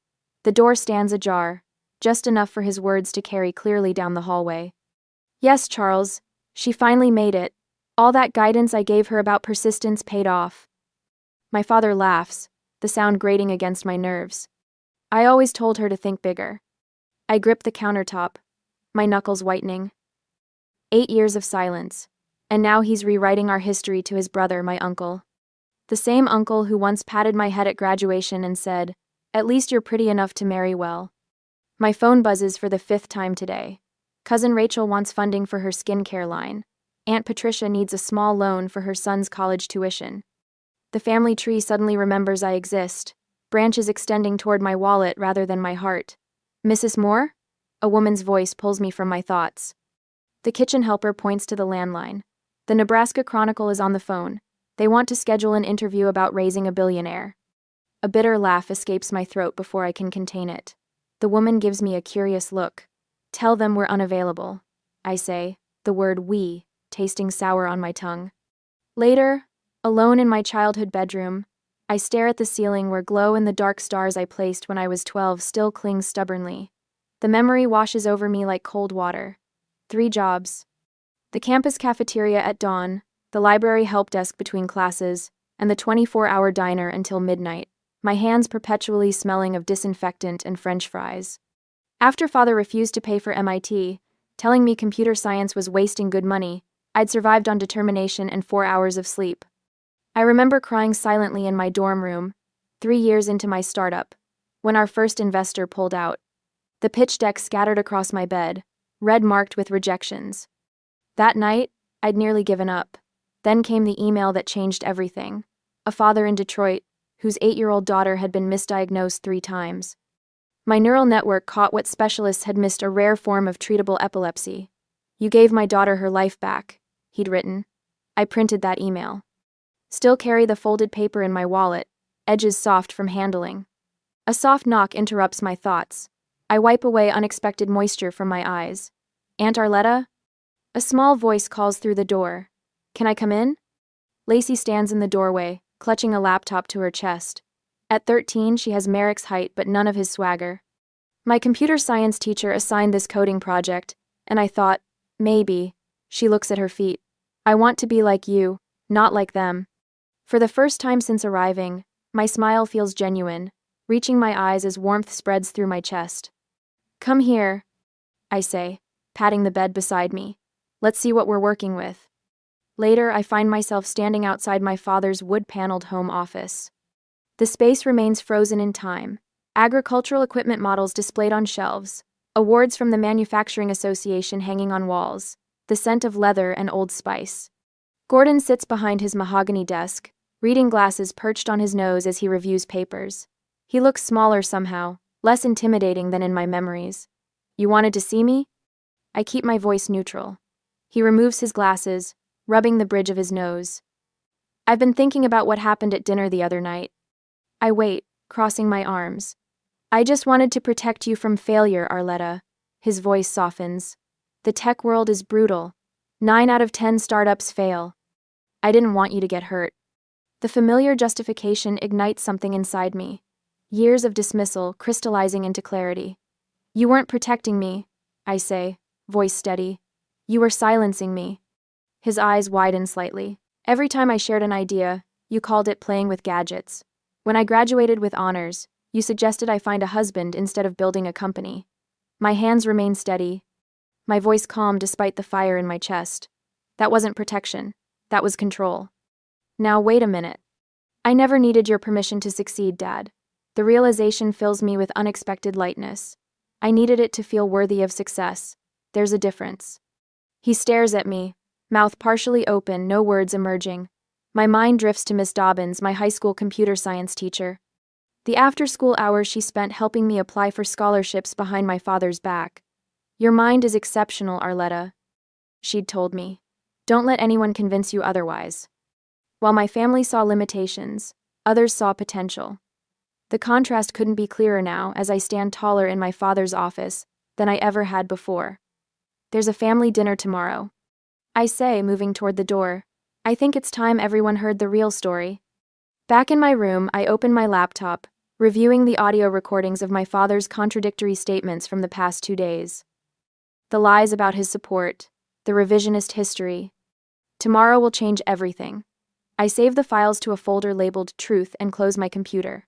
[SPEAKER 1] The door stands ajar, just enough for his words to carry clearly down the hallway. Yes, Charles, she finally made it. All that guidance I gave her about persistence paid off. My father laughs, the sound grating against my nerves. I always told her to think bigger. I grip the countertop, my knuckles whitening. 8 years of silence, and now he's rewriting our history to his brother, my uncle. The same uncle who once patted my head at graduation and said, "At least you're pretty enough to marry well." My phone buzzes for the 5th time today. Cousin Rachel wants funding for her skincare line. Aunt Patricia needs a small loan for her son's college tuition. The family tree suddenly remembers I exist, branches extending toward my wallet rather than my heart. Mrs. Moore? A woman's voice pulls me from my thoughts. The kitchen helper points to the landline. The Nebraska Chronicle is on the phone. They want to schedule an interview about raising a billionaire. A bitter laugh escapes my throat before I can contain it. The woman gives me a curious look. Tell them we're unavailable, I say, the word we tasting sour on my tongue. Later, alone in my childhood bedroom, I stare at the ceiling where glow-in-the-dark stars I placed when I was 12 still cling stubbornly. The memory washes over me like cold water. 3 jobs. The campus cafeteria at dawn, the library help desk between classes, and the 24-hour diner until midnight, my hands perpetually smelling of disinfectant and French fries. After Father refused to pay for MIT, telling me computer science was wasting good money, I'd survived on determination and 4 hours of sleep. I remember crying silently in my dorm room, 3 years into my startup, when our first investor pulled out. The pitch deck scattered across my bed, red marked with rejections. That night, I'd nearly given up. Then came the email that changed everything. A father in Detroit, whose 8-year-old daughter had been misdiagnosed 3 times. My neural network caught what specialists had missed: a rare form of treatable epilepsy. "You gave my daughter her life back," he'd written. I printed that email. Still carry the folded paper in my wallet, edges soft from handling. A soft knock interrupts my thoughts. I wipe away unexpected moisture from my eyes. Aunt Arletta? A small voice calls through the door. Can I come in? Lacey stands in the doorway, clutching a laptop to her chest. At 13, she has Merrick's height but none of his swagger. My computer science teacher assigned this coding project, and I thought, maybe. She looks at her feet. I want to be like you, not like them. For the first time since arriving, my smile feels genuine, reaching my eyes as warmth spreads through my chest. Come here, I say, patting the bed beside me. Let's see what we're working with. Later, I find myself standing outside my father's wood-paneled home office. The space remains frozen in time. Agricultural equipment models displayed on shelves, awards from the Manufacturing Association hanging on walls, the scent of leather and Old Spice. Gordon sits behind his mahogany desk, reading glasses perched on his nose as he reviews papers. He looks smaller somehow, less intimidating than in my memories. You wanted to see me? I keep my voice neutral. He removes his glasses, rubbing the bridge of his nose. I've been thinking about what happened at dinner the other night. I wait, crossing my arms. I just wanted to protect you from failure, Arletta. His voice softens. The tech world is brutal. 9 out of 10 startups fail. I didn't want you to get hurt. The familiar justification ignites something inside me. Years of dismissal crystallizing into clarity. You weren't protecting me, I say, voice steady. You were silencing me. His eyes widen slightly. Every time I shared an idea, you called it playing with gadgets. When I graduated with honors, you suggested I find a husband instead of building a company. My hands remained steady. My voice calm despite the fire in my chest. That wasn't protection. That was control. Now wait a minute. I never needed your permission to succeed, Dad. The realization fills me with unexpected lightness. I needed it to feel worthy of success. There's a difference. He stares at me, mouth partially open, no words emerging. My mind drifts to Miss Dobbins, my high school computer science teacher. The after-school hours she spent helping me apply for scholarships behind my father's back. Your mind is exceptional, Arletta, she'd told me. Don't let anyone convince you otherwise. While my family saw limitations, others saw potential. The contrast couldn't be clearer now as I stand taller in my father's office than I ever had before. There's a family dinner tomorrow, I say, moving toward the door. I think it's time everyone heard the real story. Back in my room, I open my laptop, reviewing the audio recordings of my father's contradictory statements from the past 2 days. The lies about his support, the revisionist history. Tomorrow will change everything. I save the files to a folder labeled Truth and close my computer.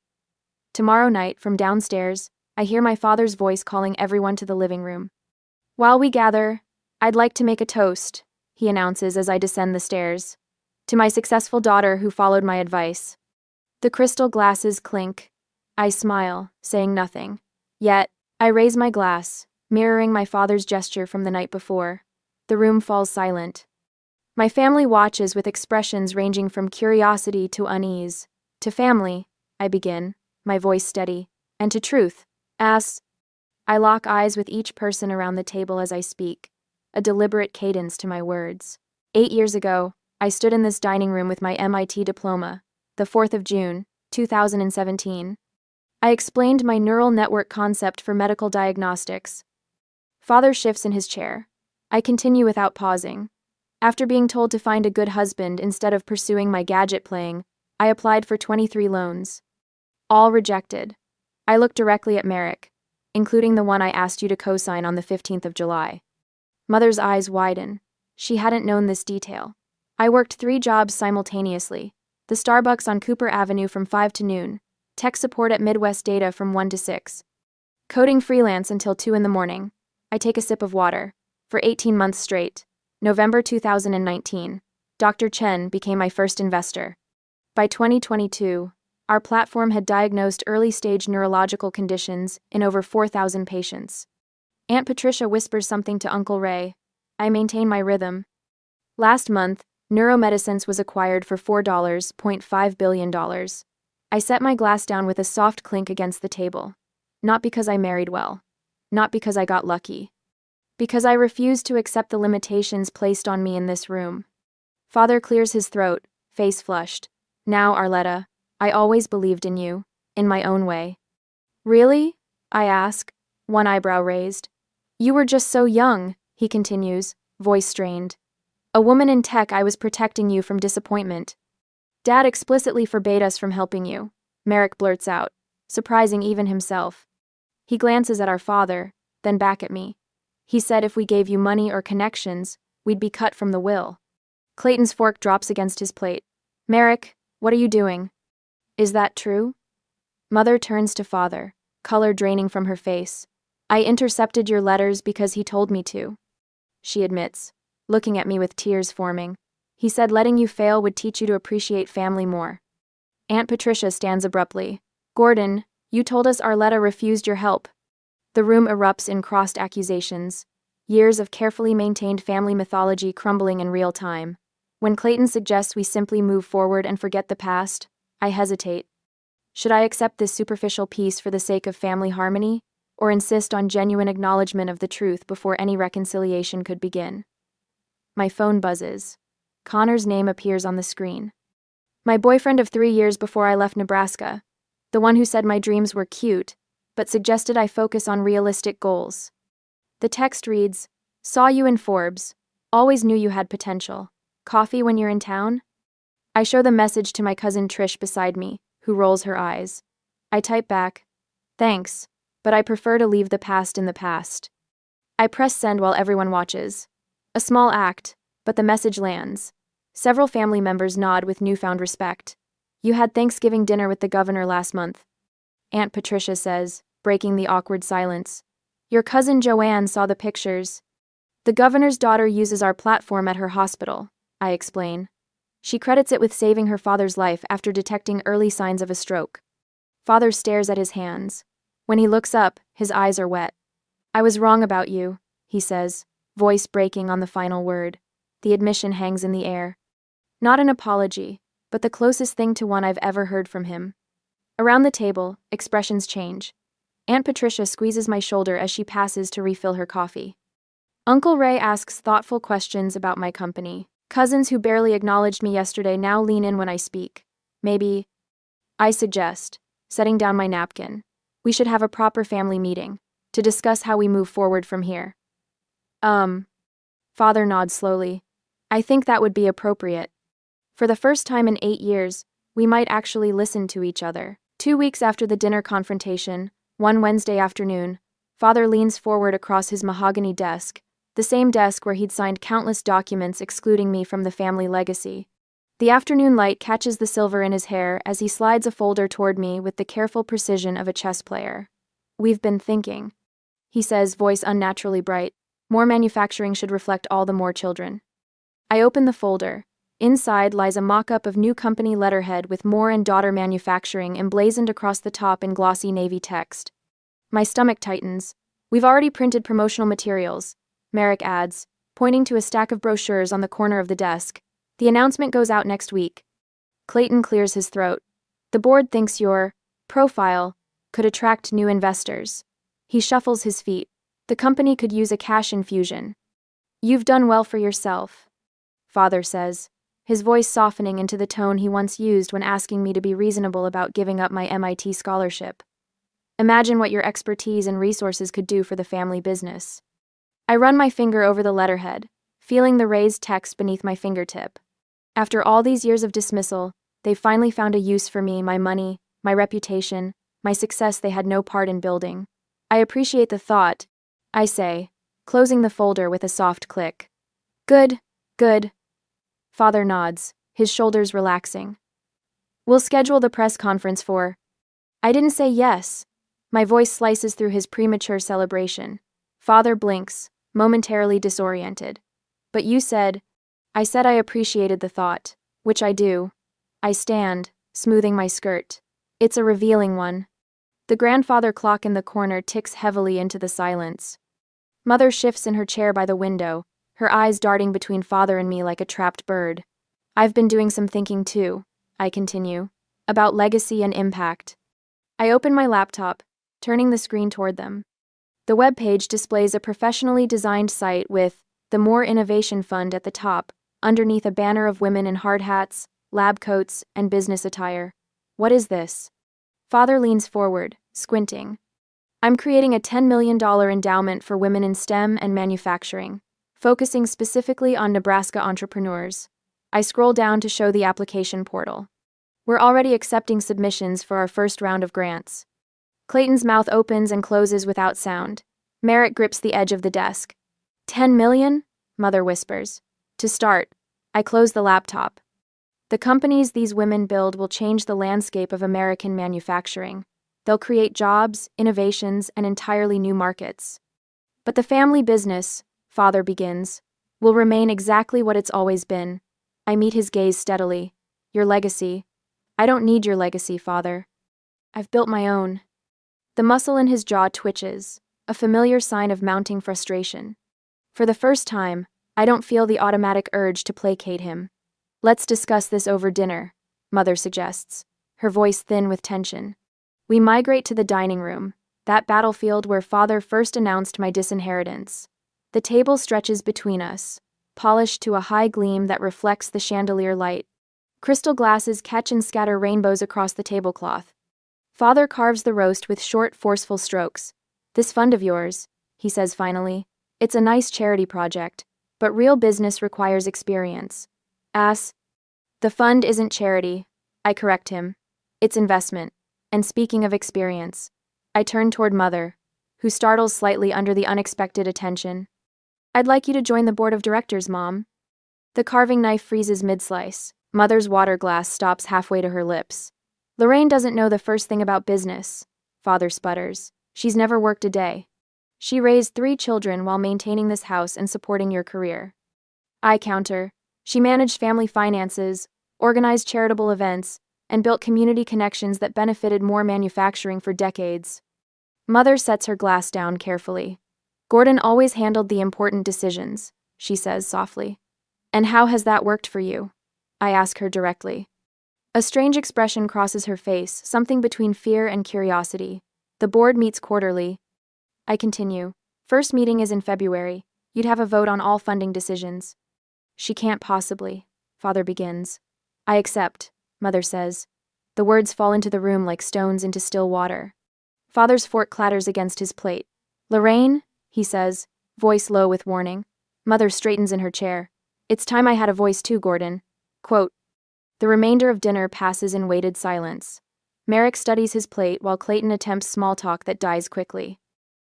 [SPEAKER 1] Tomorrow night, from downstairs, I hear my father's voice calling everyone to the living room. While we gather, I'd like to make a toast, he announces as I descend the stairs. To my successful daughter who followed my advice. The crystal glasses clink. I smile, saying nothing. Yet, I raise my glass, mirroring my father's gesture from the night before. The room falls silent. My family watches with expressions ranging from curiosity to unease. To family, I begin, my voice steady, and to truth, as I lock eyes with each person around the table as I speak, a deliberate cadence to my words. 8 years ago, I stood in this dining room with my MIT diploma, the 4th of June, 2017. I explained my neural network concept for medical diagnostics. Father shifts in his chair. I continue without pausing. After being told to find a good husband instead of pursuing my gadget playing, I applied for 23 loans. All rejected. I look directly at Merrick, including the one I asked you to co-sign on the 15th of July. Mother's eyes widen. She hadn't known this detail. I worked 3 jobs simultaneously. The Starbucks on Cooper Avenue from 5 to noon. Tech support at Midwest Data from 1 to 6. Coding freelance until 2 in the morning. I take a sip of water. For 18 months straight. November 2019. Dr. Chen became my first investor. By 2022, our platform had diagnosed early-stage neurological conditions in over 4,000 patients. Aunt Patricia whispers something to Uncle Ray. I maintain my rhythm. Last month, Neuromedicines was acquired for $4.5 billion. I set my glass down with a soft clink against the table. Not because I married well. Not because I got lucky. Because I refused to accept the limitations placed on me in this room. Father clears his throat, face flushed. Now, Arletta, I always believed in you, in my own way. Really? I ask, one eyebrow raised. You were just so young, he continues, voice strained. A woman in tech, I was protecting you from disappointment. Dad explicitly forbade us from helping you, Merrick blurts out, surprising even himself. He glances at our father, then back at me. He said if we gave you money or connections, we'd be cut from the will. Clayton's fork drops against his plate. Merrick, what are you doing? Is that true? Mother turns to father, color draining from her face. I intercepted your letters because he told me to. She admits, looking at me with tears forming. He said letting you fail would teach you to appreciate family more. Aunt Patricia stands abruptly. Gordon, you told us Arletta refused your help. The room erupts in crossed accusations. Years of carefully maintained family mythology crumbling in real time. When Clayton suggests we simply move forward and forget the past, I hesitate. Should I accept this superficial peace for the sake of family harmony, or insist on genuine acknowledgement of the truth before any reconciliation could begin? My phone buzzes. Connor's name appears on the screen. My boyfriend of 3 years before I left Nebraska. The one who said my dreams were cute, but suggested I focus on realistic goals. The text reads, Saw you in Forbes. Always knew you had potential. Coffee when you're in town? I show the message to my cousin Trish beside me, who rolls her eyes. I type back, Thanks, but I prefer to leave the past in the past. I press send while everyone watches. A small act, but the message lands. Several family members nod with newfound respect. You had Thanksgiving dinner with the governor last month. Aunt Patricia says, breaking the awkward silence. Your cousin Joanne saw the pictures. The governor's daughter uses our platform at her hospital, I explain. She credits it with saving her father's life after detecting early signs of a stroke. Father stares at his hands. When he looks up, his eyes are wet. I was wrong about you, he says, voice breaking on the final word. The admission hangs in the air. Not an apology, but the closest thing to one I've ever heard from him. Around the table, expressions change. Aunt Patricia squeezes my shoulder as she passes to refill her coffee. Uncle Ray asks thoughtful questions about my company. Cousins who barely acknowledged me yesterday now lean in when I speak. Maybe, I suggest, setting down my napkin, we should have a proper family meeting to discuss how we move forward from here. Father nods slowly. I think that would be appropriate. For the first time in 8 years, we might actually listen to each other. 2 weeks after the dinner confrontation, one Wednesday afternoon, Father leans forward across his mahogany desk, the same desk where he'd signed countless documents excluding me from the family legacy. The afternoon light catches the silver in his hair as he slides a folder toward me with the careful precision of a chess player. We've been thinking, he says, voice unnaturally bright. More manufacturing should reflect all the more children. I open the folder. Inside lies a mock-up of new company letterhead with Moore and Daughter Manufacturing emblazoned across the top in glossy navy text. My stomach tightens. We've already printed promotional materials, Merrick adds, pointing to a stack of brochures on the corner of the desk. The announcement goes out next week. Clayton clears his throat. The board thinks your profile could attract new investors. He shuffles his feet. The company could use a cash infusion. You've done well for yourself, Father says, his voice softening into the tone he once used when asking me to be reasonable about giving up my MIT scholarship. Imagine what your expertise and resources could do for the family business. I run my finger over the letterhead, feeling the raised text beneath my fingertip. After all these years of dismissal, they've finally found a use for me, my money, my reputation, my success they had no part in building. I appreciate the thought, I say, closing the folder with a soft click. Good, good. Father nods, his shoulders relaxing. We'll schedule the press conference for... I didn't say yes. My voice slices through his premature celebration. Father blinks, momentarily disoriented. But you said... I said I appreciated the thought, which I do. I stand, smoothing my skirt. It's a revealing one. The grandfather clock in the corner ticks heavily into the silence. Mother shifts in her chair by the window, her eyes darting between Father and me like a trapped bird. I've been doing some thinking too, I continue, about legacy and impact. I open my laptop, turning the screen toward them. The web page displays a professionally designed site with the Moore Innovation Fund at the top, underneath a banner of women in hard hats, lab coats, and business attire. What is this? Father leans forward, squinting. I'm creating a $10 million endowment for women in STEM and manufacturing, focusing specifically on Nebraska entrepreneurs. I scroll down to show the application portal. We're already accepting submissions for our first round of grants. Clayton's mouth opens and closes without sound. Merrick grips the edge of the desk. 10 million? Mother whispers. To start. I close the laptop. The companies these women build will change the landscape of American manufacturing. They'll create jobs, innovations, and entirely new markets. But the family business, Father begins, will remain exactly what it's always been. I meet his gaze steadily. Your legacy. I don't need your legacy, Father. I've built my own. The muscle in his jaw twitches, a familiar sign of mounting frustration. For the first time, I don't feel the automatic urge to placate him. Let's discuss this over dinner, Mother suggests, her voice thin with tension. We migrate to the dining room, that battlefield where Father first announced my disinheritance. The table stretches between us, polished to a high gleam that reflects the chandelier light. Crystal glasses catch and scatter rainbows across the tablecloth. Father carves the roast with short, forceful strokes. This fund of yours, he says finally, it's a nice charity project, but real business requires experience. The fund isn't charity, I correct him. It's investment. And speaking of experience, I turn toward Mother, who startles slightly under the unexpected attention. I'd like you to join the board of directors, Mom. The carving knife freezes mid-slice. Mother's water glass stops halfway to her lips. Lorraine doesn't know the first thing about business, Father sputters. She's never worked a day. She raised 3 children while maintaining this house and supporting your career. I counter. She managed family finances, organized charitable events, and built community connections that benefited more manufacturing for decades. Mother sets her glass down carefully. Gordon always handled the important decisions, she says softly. And how has that worked for you? I ask her directly. A strange expression crosses her face, something between fear and curiosity. The board meets quarterly. I continue. First meeting is in February. You'd have a vote on all funding decisions. She can't possibly, Father begins. I accept, Mother says. The words fall into the room like stones into still water. Father's fork clatters against his plate. Lorraine, he says, voice low with warning. Mother straightens in her chair. It's time I had a voice too, Gordon. Quote. The remainder of dinner passes in weighted silence. Merrick studies his plate while Clayton attempts small talk that dies quickly.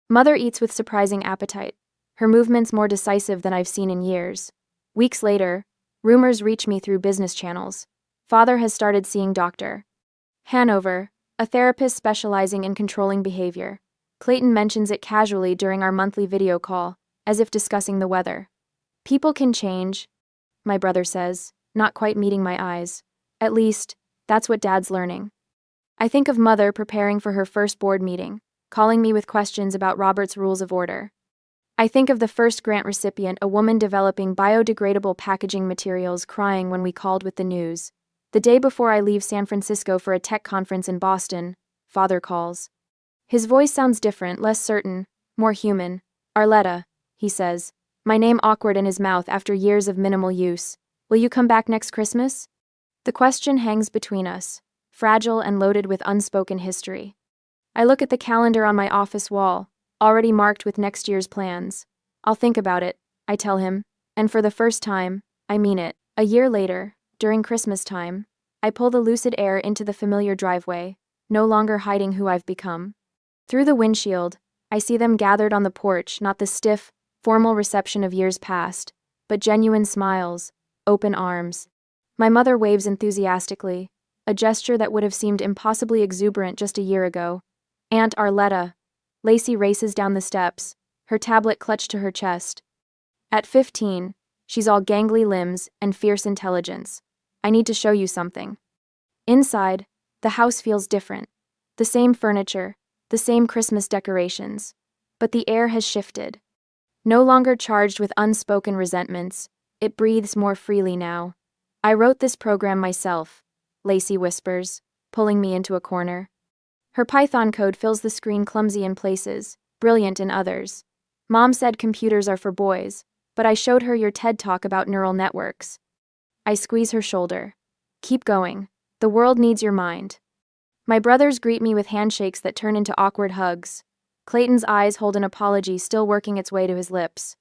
[SPEAKER 1] Mother eats with surprising appetite, her movements more decisive than I've seen in years. Weeks later, rumors reach me through business channels. Father has started seeing Dr. Hanover, a therapist specializing in controlling behavior. Clayton mentions it casually during our monthly video call, as if discussing the weather. People can change, my brother says, not quite meeting my eyes. At least, that's what Dad's learning. I think of Mother preparing for her first board meeting, calling me with questions about Robert's Rules of Order. I think of the first grant recipient, a woman developing biodegradable packaging materials, crying when we called with the news. The day before I leave San Francisco for a tech conference in Boston, Father calls. His voice sounds different, less certain, more human. Arletta, he says, my name awkward in his mouth after years of minimal use. Will you come back next Christmas? The question hangs between us, fragile and loaded with unspoken history. I look at the calendar on my office wall, already marked with next year's plans. I'll think about it, I tell him, and for the first time, I mean it. A year later, during Christmas time, I pull the lucid air into the familiar driveway, no longer hiding who I've become. Through the windshield, I see them gathered on the porch, not the stiff, formal reception of years past, but genuine smiles, open arms. My mother waves enthusiastically, a gesture that would have seemed impossibly exuberant just a year ago. Aunt Arletta. Lacey races down the steps, her tablet clutched to her chest. At 15, she's all gangly limbs and fierce intelligence. I need to show you something. Inside, the house feels different. The same furniture, the same Christmas decorations. But the air has shifted. No longer charged with unspoken resentments, it breathes more freely now. I wrote this program myself, Lacey whispers, pulling me into a corner. Her Python code fills the screen clumsy in places, brilliant in others. Mom said computers are for boys, but I showed her your TED Talk about neural networks. I squeeze her shoulder. Keep going. The world needs your mind. My brothers greet me with handshakes that turn into awkward hugs. Clayton's eyes hold an apology still working its way to his lips.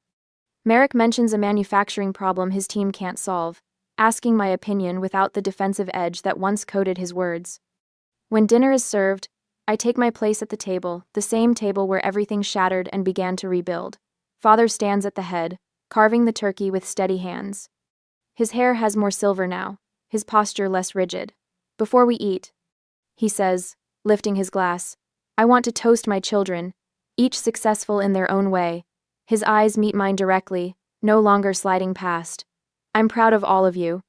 [SPEAKER 1] Merrick mentions a manufacturing problem his team can't solve, asking my opinion without the defensive edge that once coded his words. When dinner is served, I take my place at the table, the same table where everything shattered and began to rebuild. Father stands at the head, carving the turkey with steady hands. His hair has more silver now, his posture less rigid. Before we eat, he says, lifting his glass, I want to toast my children, each successful in their own way. His eyes meet mine directly, no longer sliding past. I'm proud of all of you.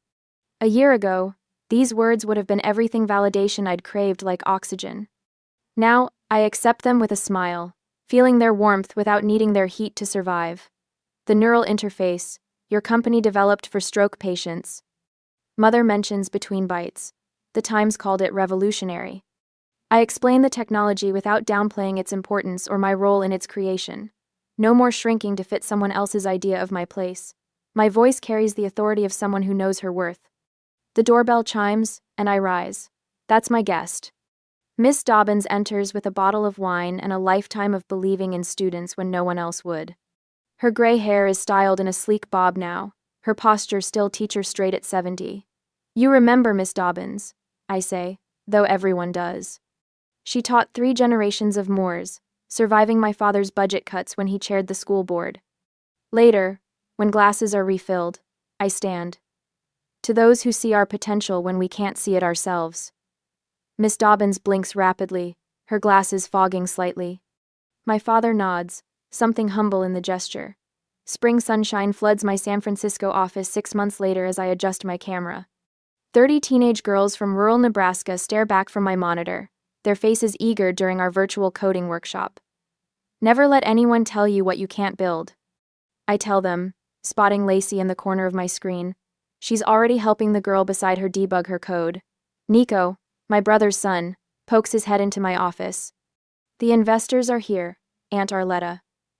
[SPEAKER 1] A year ago, these words would have been everything validation I'd craved like oxygen. Now, I accept them with a smile, feeling their warmth without needing their heat to survive. The neural interface, your company developed for stroke patients. Mother mentions between bites. The Times called it revolutionary. I explain the technology without downplaying its importance or my role in its creation. No more shrinking to fit someone else's idea of my place. My voice carries the authority of someone who knows her worth. The doorbell chimes, and I rise. That's my guest. Miss Dobbins enters with a bottle of wine and a lifetime of believing in students when no one else would. Her gray hair is styled in a sleek bob now, her posture still teacher straight at 70. You remember Miss Dobbins, I say, though everyone does. She taught 3 generations of Moors, surviving my father's budget cuts when he chaired the school board. Later, when glasses are refilled, I stand. To those who see our potential when we can't see it ourselves. Miss Dobbins blinks rapidly, her glasses fogging slightly. My father nods, something humble in the gesture. Spring sunshine floods my San Francisco office 6 months later as I adjust my camera. 30 teenage girls from rural Nebraska stare back from my monitor, their faces eager during our virtual coding workshop. Never let anyone tell you what you can't build. I tell them, spotting Lacey in the corner of my screen. She's already helping the girl beside her debug her code. Nico, my brother's son, pokes his head into my office. The investors are here, Aunt Arletta.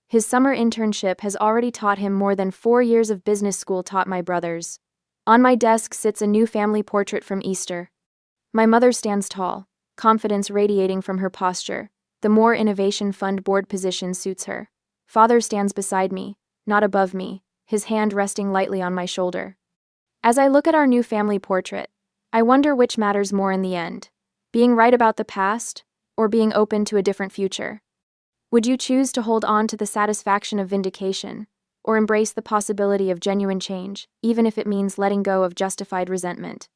[SPEAKER 1] His summer internship has already taught him more than 4 years of business school taught my brothers. On my desk sits a new family portrait from Easter. My mother stands tall, confidence radiating from her posture. The More Innovation Fund board position suits her. Father stands beside me, not above me, his hand resting lightly on my shoulder. As I look at our new family portrait, I wonder which matters more in the end, being right about the past or being open to a different future. Would you choose to hold on to the satisfaction of vindication or embrace the possibility of genuine change, even if it means letting go of justified resentment?